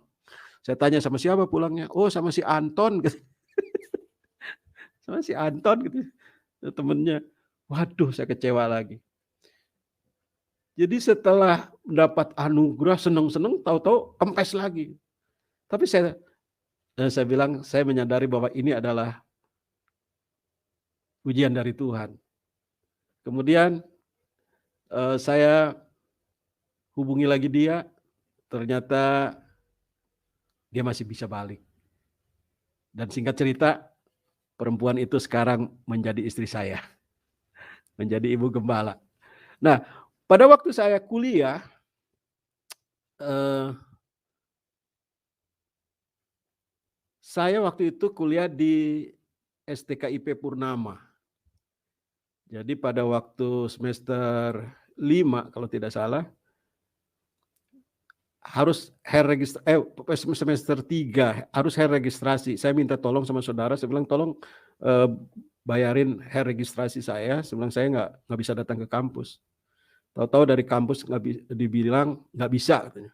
Saya tanya sama siapa pulangnya? Oh sama si Anton. Sama si Anton gitu. Temennya. Waduh saya kecewa lagi. Jadi setelah mendapat anugerah seneng-seneng tahu-tahu kempes lagi. Tapi saya bilang saya menyadari bahwa ini adalah ujian dari Tuhan. Kemudian saya hubungi lagi dia, ternyata dia masih bisa balik. Dan singkat cerita, perempuan itu sekarang menjadi istri saya, menjadi ibu gembala. Nah, pada waktu saya kuliah, saya waktu itu kuliah di STKIP Purnama. Jadi pada waktu semester 5 kalau tidak salah, harus semester 3 harus registrasi. Saya minta tolong sama saudara, saya bilang tolong bayarin registrasi saya. Saya bilang saya nggak bisa datang ke kampus. Tahu-tahu dari kampus dibilang nggak bisa katanya.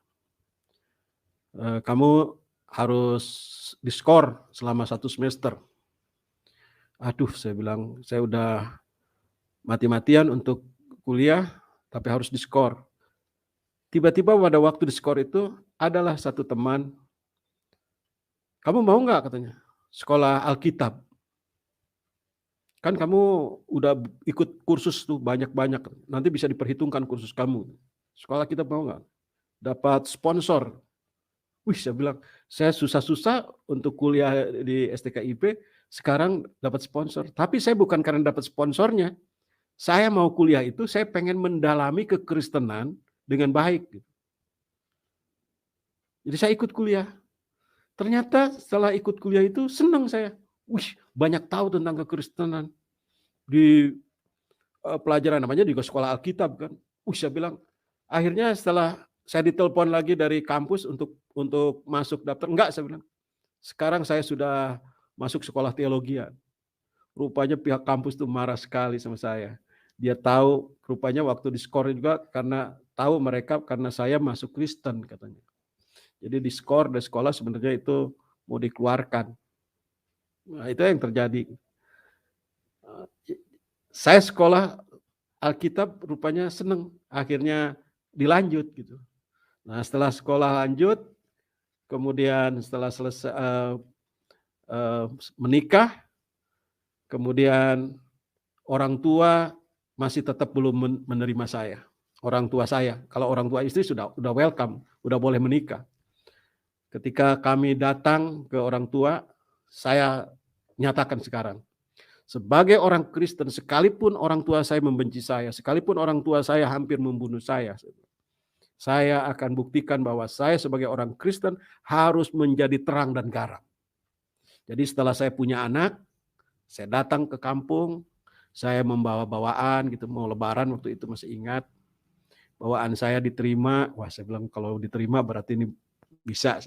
Kamu harus diskor selama 1 semester. Aduh, saya bilang saya udah mati-matian untuk kuliah, tapi harus diskor. Tiba-tiba pada waktu diskor itu adalah satu teman, kamu mau nggak katanya, sekolah Alkitab. Kan kamu udah ikut kursus tuh banyak-banyak, nanti bisa diperhitungkan kursus kamu. Sekolah Alkitab mau nggak? Dapat sponsor. Wih, saya bilang, saya susah-susah untuk kuliah di STKIP, sekarang dapat sponsor. Tapi saya bukan karena dapat sponsornya. Saya mau kuliah itu, saya pengen mendalami kekristenan dengan baik. Jadi saya ikut kuliah. Ternyata setelah ikut kuliah itu senang saya. Wih, banyak tahu tentang kekristenan. Di pelajaran namanya juga sekolah Alkitab kan. Wih, saya bilang, akhirnya setelah saya ditelepon lagi dari kampus untuk masuk daftar. Enggak, saya bilang. Sekarang saya sudah masuk sekolah teologian. Rupanya pihak kampus tuh marah sekali sama saya. Dia tahu, rupanya waktu diskor juga karena tahu mereka karena saya masuk Kristen katanya. Jadi diskor dari sekolah sebenarnya itu mau dikeluarkan. Nah, itu yang terjadi. Saya sekolah Alkitab rupanya senang, akhirnya dilanjut gitu. Nah, setelah sekolah lanjut, kemudian setelah selesai menikah, kemudian orang tua masih tetap belum menerima saya. Orang tua saya, kalau orang tua istri sudah welcome, udah boleh menikah. Ketika kami datang ke orang tua, saya nyatakan sekarang, sebagai orang Kristen, sekalipun orang tua saya membenci saya, sekalipun orang tua saya hampir membunuh saya akan buktikan bahwa saya sebagai orang Kristen harus menjadi terang dan garam. Jadi setelah saya punya anak, saya datang ke kampung, saya membawa bawaan gitu, mau lebaran waktu itu masih ingat. Bawaan saya diterima, wah saya bilang kalau diterima berarti ini bisa.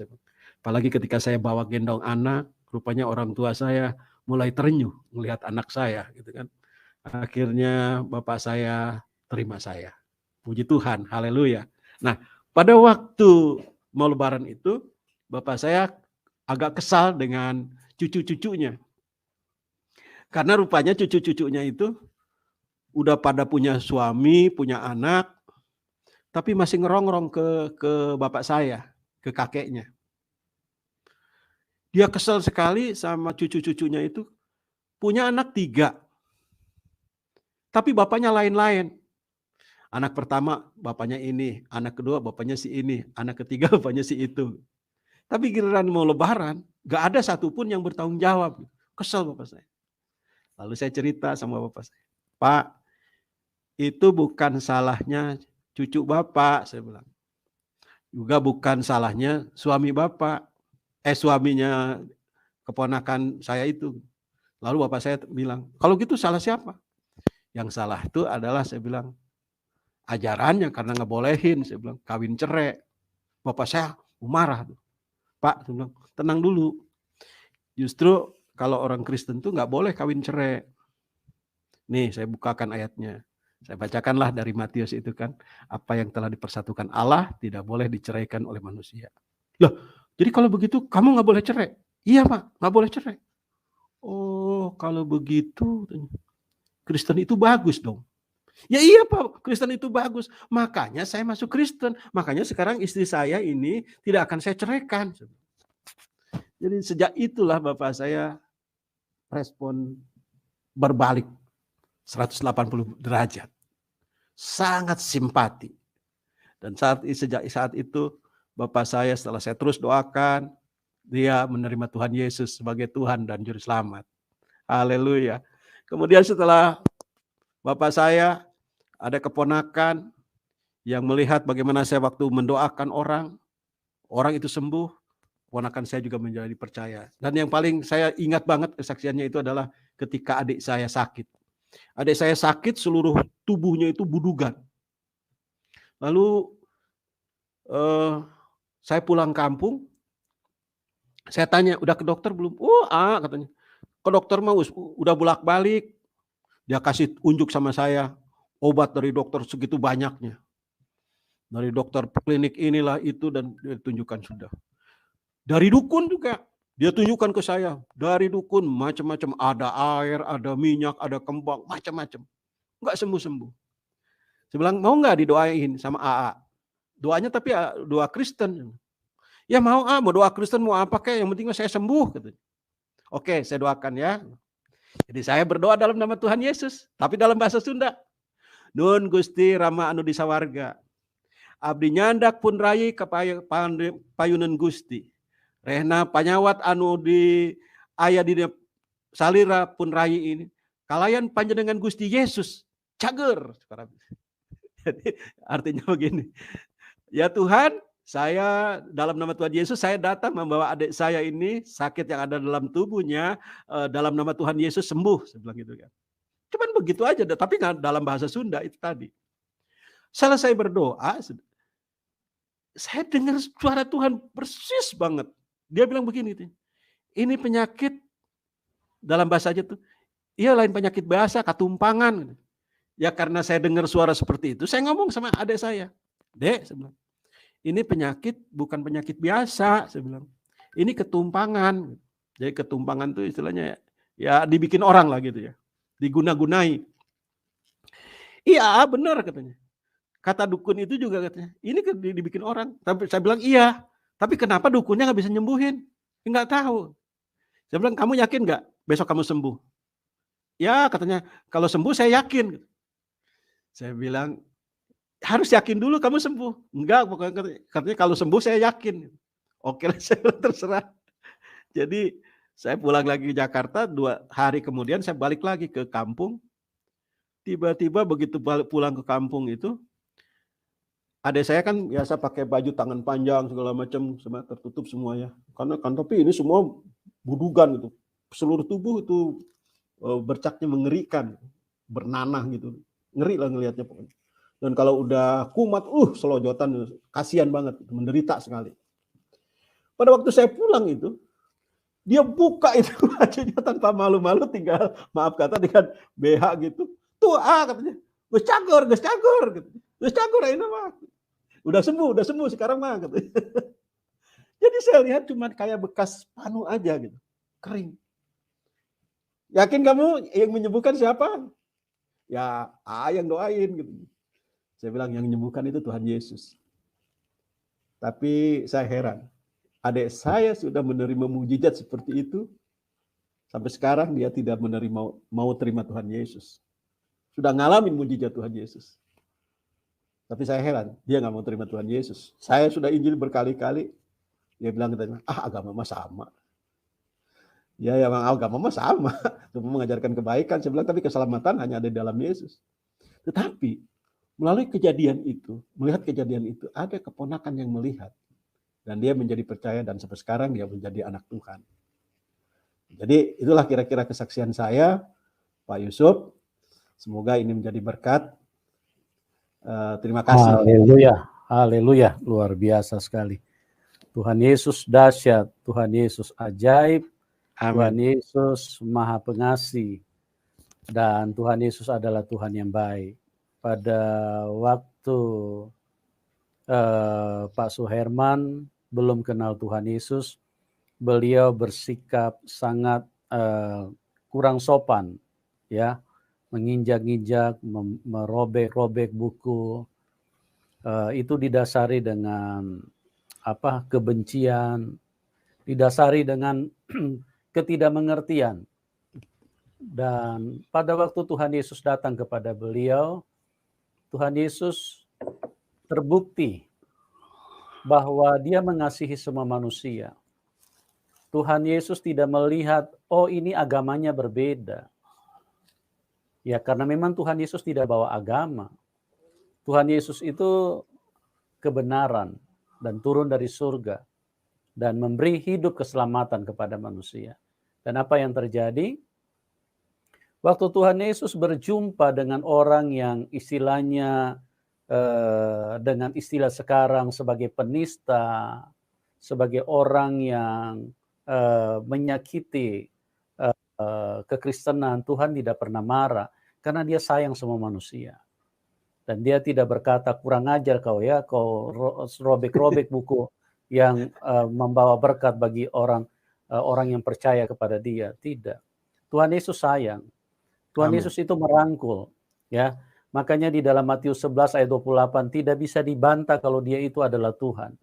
Apalagi ketika saya bawa gendong anak, rupanya orang tua saya mulai terenyuh melihat anak saya gitu kan. Akhirnya bapak saya terima saya. Puji Tuhan, haleluya. Nah, pada waktu mau lebaran itu, bapak saya agak kesal dengan cucu-cucunya. Karena rupanya cucu-cucunya itu udah pada punya suami, punya anak, tapi masih ngerongrong ke bapak saya, ke kakeknya. Dia kesal sekali sama cucu-cucunya itu, punya anak 3. Tapi bapaknya lain-lain. Anak pertama bapaknya ini, anak kedua bapaknya si ini, anak ketiga bapaknya si itu. Tapi giliran mau lebaran, gak ada satupun yang bertanggung jawab. Kesel bapak saya. Lalu saya cerita sama bapak saya, Pak, itu bukan salahnya cucu bapak, saya bilang. Juga bukan salahnya suami bapak, suaminya keponakan saya itu. Lalu bapak saya bilang, kalau gitu salah siapa? Yang salah itu adalah saya bilang, ajarannya karena ngebolehin, saya bilang, kawin cerai. Bapak saya marah. Pak, saya bilang, tenang dulu. Justru kalau orang Kristen tuh nggak boleh kawin cerai. Nih, saya bukakan ayatnya. Saya bacakanlah dari Matius itu kan, apa yang telah dipersatukan Allah tidak boleh diceraikan oleh manusia. Loh, jadi kalau begitu kamu nggak boleh cerai? Iya Pak, nggak boleh cerai. Oh, kalau begitu Kristen itu bagus dong. Ya iya Pak, Kristen itu bagus. Makanya saya masuk Kristen. Makanya sekarang istri saya ini tidak akan saya ceraikan. Jadi sejak itulah bapak saya respon berbalik 180 derajat. Sangat simpati. Dan sejak saat itu bapak saya setelah saya terus doakan, dia menerima Tuhan Yesus sebagai Tuhan dan Juru Selamat. Haleluya. Kemudian setelah bapak saya, ada keponakan yang melihat bagaimana saya waktu mendoakan orang itu sembuh, keponakan saya juga menjadi percaya. Dan yang paling saya ingat banget kesaksiannya itu adalah ketika adik saya sakit. Adik saya sakit, seluruh tubuhnya itu budugan. Lalu saya pulang kampung, saya tanya, udah ke dokter belum? Katanya. Ke dokter mah udah bolak-balik. Dia kasih unjuk sama saya, obat dari dokter segitu banyaknya. Dari dokter klinik inilah itu dan dia tunjukkan sudah. Dari dukun juga, dia tunjukkan ke saya. Dari dukun macam-macam, ada air, ada minyak, ada kembang, macam-macam. Enggak sembuh-sembuh. Saya bilang, mau nggak didoain sama AA? Doanya tapi doa Kristen. Ya mau mau doa Kristen mau apa kek, yang penting saya sembuh. Katanya. Oke, saya doakan ya. Jadi saya berdoa dalam nama Tuhan Yesus, tapi dalam bahasa Sunda. Nun Gusti Rama anu disawarga. Abdi nyandak pun rai ke payunan Gusti. Rehna panyawat anu di aya di salira pun rai ini. Kalayan panjenengan Gusti Yesus. Cager. Jadi artinya begini. Ya Tuhan, saya dalam nama Tuhan Yesus, saya datang membawa adik saya ini sakit yang ada dalam tubuhnya, dalam nama Tuhan Yesus sembuh. Saya bilang gitu kan. Cuman begitu aja, tapi nggak dalam bahasa Sunda itu tadi. Selesai berdoa, saya dengar suara Tuhan persis banget. Dia bilang begini, ini penyakit dalam bahasa aja tuh, iya lain penyakit bahasa, katumpangan. Ya karena saya dengar suara seperti itu, saya ngomong sama adik saya, Dek, saya bilang, ini penyakit bukan penyakit biasa, saya bilang, ini ketumpangan. Jadi ketumpangan itu istilahnya ya dibikin orang lah gitu ya, diguna-gunai. Iya benar katanya. Kata dukun itu juga katanya, ini dibikin orang. Tapi saya bilang iya, Tapi kenapa dukunnya nggak bisa nyembuhin? Nggak tahu. Saya bilang, kamu yakin nggak besok kamu sembuh? Ya katanya, kalau sembuh saya yakin. Saya bilang, harus yakin dulu kamu sembuh. Enggak, pokoknya katanya kalau sembuh saya yakin. Oke lah, saya bilang terserah. Jadi saya pulang lagi ke Jakarta, 2 hari kemudian saya balik lagi ke kampung. Tiba-tiba begitu pulang ke kampung itu, adik saya kan biasa pakai baju tangan panjang segala macam, semua tertutup semuanya. Karena kan tapi ini semua budugan gitu. Seluruh tubuh itu bercaknya mengerikan, bernanah gitu. Ngeri lah ngelihatnya pokoknya. Dan kalau udah kumat, selojotan, kasihan banget, menderita sekali. Pada waktu saya pulang itu, dia buka itu bajunya tanpa malu-malu, tinggal maaf kata dengan BH gitu. Tuh katanya, gus cagor gitu. Gus cagor ini mah. Udah sembuh sekarang mah gitu. Jadi saya lihat cuma kayak bekas panu aja gitu, kering. Yakin kamu yang menyembuhkan siapa? Ya, yang doain gitu. Saya bilang yang menyembuhkan itu Tuhan Yesus. Tapi saya heran, adik saya sudah menerima mujizat seperti itu, sampai sekarang dia tidak menerima, mau terima Tuhan Yesus. Sudah ngalamin mujizat Tuhan Yesus. Tapi saya heran, dia nggak mau terima Tuhan Yesus. Saya sudah Injil berkali-kali, dia bilang katanya, agama mah sama. Ya memang agama mah sama, cuma mengajarkan kebaikan. Saya bilang, tapi keselamatan hanya ada di dalam Yesus. Tetapi melalui kejadian itu, melihat kejadian itu, ada keponakan yang melihat. Dan dia menjadi percaya dan sampai sekarang dia menjadi anak Tuhan. Jadi itulah kira-kira kesaksian saya, Pak Yusuf. Semoga ini menjadi berkat. Terima kasih. Haleluya, haleluya, luar biasa sekali. Tuhan Yesus dahsyat, Tuhan Yesus ajaib, Tuhan Yesus maha pengasih, dan Tuhan Yesus adalah Tuhan yang baik. Pada waktu Pak Suherman belum kenal Tuhan Yesus, beliau bersikap sangat kurang sopan, ya, menginjak-injak, merobek-robek buku. Itu didasari dengan kebencian, didasari dengan ketidakmengertian. Dan pada waktu Tuhan Yesus datang kepada beliau, Tuhan Yesus terbukti bahwa dia mengasihi semua manusia. Tuhan Yesus tidak melihat, ini agamanya berbeda. Ya, karena memang Tuhan Yesus tidak bawa agama. Tuhan Yesus itu kebenaran dan turun dari surga dan memberi hidup keselamatan kepada manusia. Dan apa yang terjadi? Waktu Tuhan Yesus berjumpa dengan orang yang istilahnya dengan istilah sekarang sebagai penista, sebagai orang yang menyakiti kekristenan, Tuhan tidak pernah marah karena dia sayang semua manusia. Dan dia tidak berkata, kurang ajar kau ya, kau robek-robek buku yang membawa berkat bagi orang yang percaya kepada dia. Tidak. Tuhan Yesus sayang. Tuhan Yesus itu merangkul, ya. Makanya di dalam Matius 11 ayat 28 tidak bisa dibantah kalau dia itu adalah Tuhan.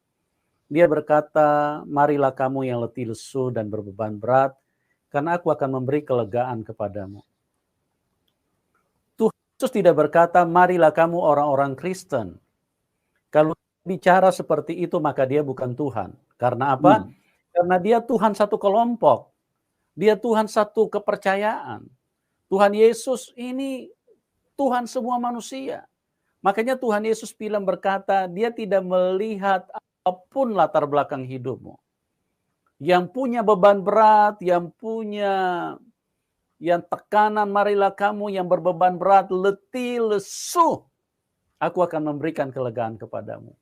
Dia berkata, marilah kamu yang letih lesu dan berbeban berat, karena aku akan memberi kelegaan kepadamu. Tuhan Yesus tidak berkata, marilah kamu orang-orang Kristen. Kalau bicara seperti itu, maka dia bukan Tuhan. Karena apa? Karena dia Tuhan satu kelompok. Dia Tuhan satu kepercayaan. Tuhan Yesus ini Tuhan semua manusia. Makanya Tuhan Yesus bilang berkata, dia tidak melihat apapun latar belakang hidupmu. Yang punya beban berat, yang tekanan, marilah kamu yang berbeban berat, letih, lesu. Aku akan memberikan kelegaan kepadamu.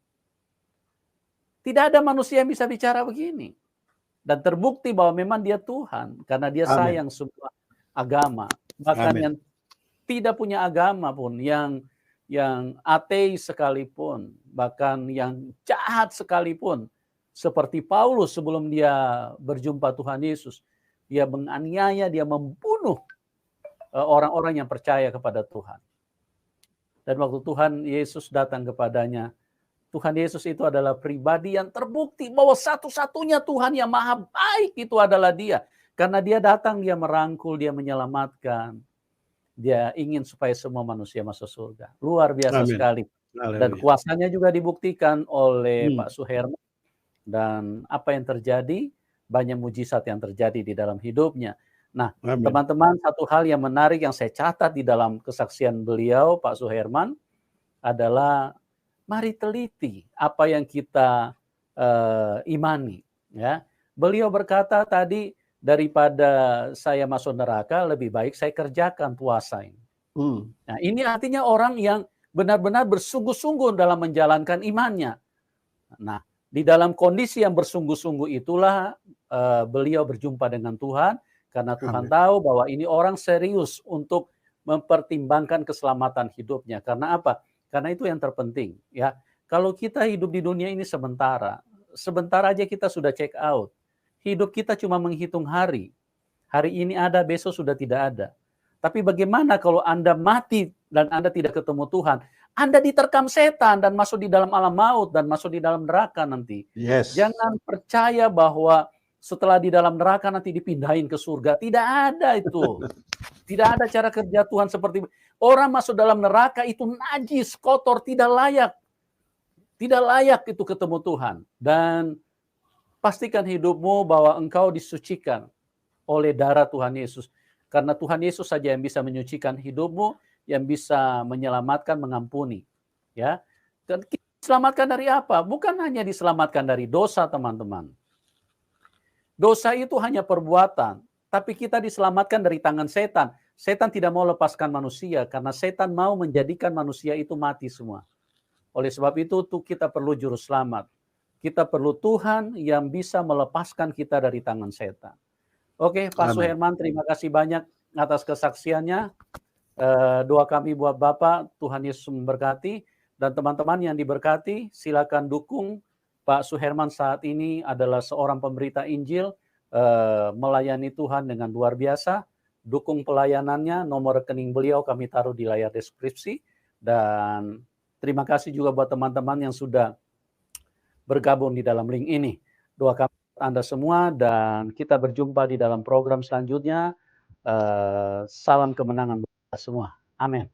Tidak ada manusia yang bisa bicara begini. Dan terbukti bahwa memang dia Tuhan. Karena dia sayang semua agama. Bahkan yang tidak punya agama pun, yang ateis sekalipun, bahkan yang jahat sekalipun, seperti Paulus sebelum dia berjumpa Tuhan Yesus, dia menganiaya, dia membunuh orang-orang yang percaya kepada Tuhan. Dan waktu Tuhan Yesus datang kepadanya, Tuhan Yesus itu adalah pribadi yang terbukti bahwa satu-satunya Tuhan yang maha baik itu adalah Dia. Karena Dia datang, Dia merangkul, Dia menyelamatkan. Dia ingin supaya semua manusia masuk surga. Luar biasa Amin. sekali. Dan Haleluya. kuasanya juga dibuktikan oleh Hmm. Pak Suherman. Dan apa yang terjadi, banyak mujizat yang terjadi di dalam hidupnya. Nah, Amin. teman-teman, satu hal yang menarik yang saya catat di dalam kesaksian beliau, Pak Suherman, adalah mari teliti apa yang kita imani. Ya. Beliau berkata tadi, daripada saya masuk neraka, lebih baik saya kerjakan puasa ini. Nah, ini artinya orang yang benar-benar bersungguh-sungguh dalam menjalankan imannya. Nah, di dalam kondisi yang bersungguh-sungguh itulah beliau berjumpa dengan Tuhan, karena Tuhan Amin. tahu bahwa ini orang serius untuk mempertimbangkan keselamatan hidupnya. Karena apa? Karena itu yang terpenting, ya. Kalau kita hidup di dunia ini sebentar aja kita sudah check out. Hidup kita cuma menghitung hari. Hari ini ada, besok sudah tidak ada. Tapi bagaimana kalau Anda mati dan Anda tidak ketemu Tuhan? Anda diterkam setan dan masuk di dalam alam maut dan masuk di dalam neraka nanti. Yes. Jangan percaya bahwa setelah di dalam neraka nanti dipindahin ke surga. Tidak ada itu. Tidak ada cara kerja Tuhan seperti itu. Orang masuk dalam neraka itu najis, kotor, tidak layak. Tidak layak itu ketemu Tuhan. Dan pastikan hidupmu bahwa engkau disucikan oleh darah Tuhan Yesus. Karena Tuhan Yesus saja yang bisa menyucikan hidupmu, yang bisa menyelamatkan, mengampuni. Ya. Dan diselamatkan dari apa? Bukan hanya diselamatkan dari dosa, teman-teman. Dosa itu hanya perbuatan, tapi kita diselamatkan dari tangan setan. Setan tidak mau lepaskan manusia, karena setan mau menjadikan manusia itu mati semua. Oleh sebab itu kita perlu juru selamat. Kita perlu Tuhan yang bisa melepaskan kita dari tangan setan. Oke, Pak Suherman, terima kasih banyak atas kesaksiannya. Doa kami buat Bapak, Tuhan Yesus memberkati. Dan teman-teman yang diberkati, silakan dukung Pak Suherman saat ini adalah seorang pemberita Injil, melayani Tuhan dengan luar biasa. Dukung pelayanannya, nomor rekening beliau kami taruh di layar deskripsi. Dan terima kasih juga buat teman-teman yang sudah bergabung di dalam link ini. Doa kami Anda semua, dan kita berjumpa di dalam program selanjutnya. Salam kemenangan buat semua. Amin.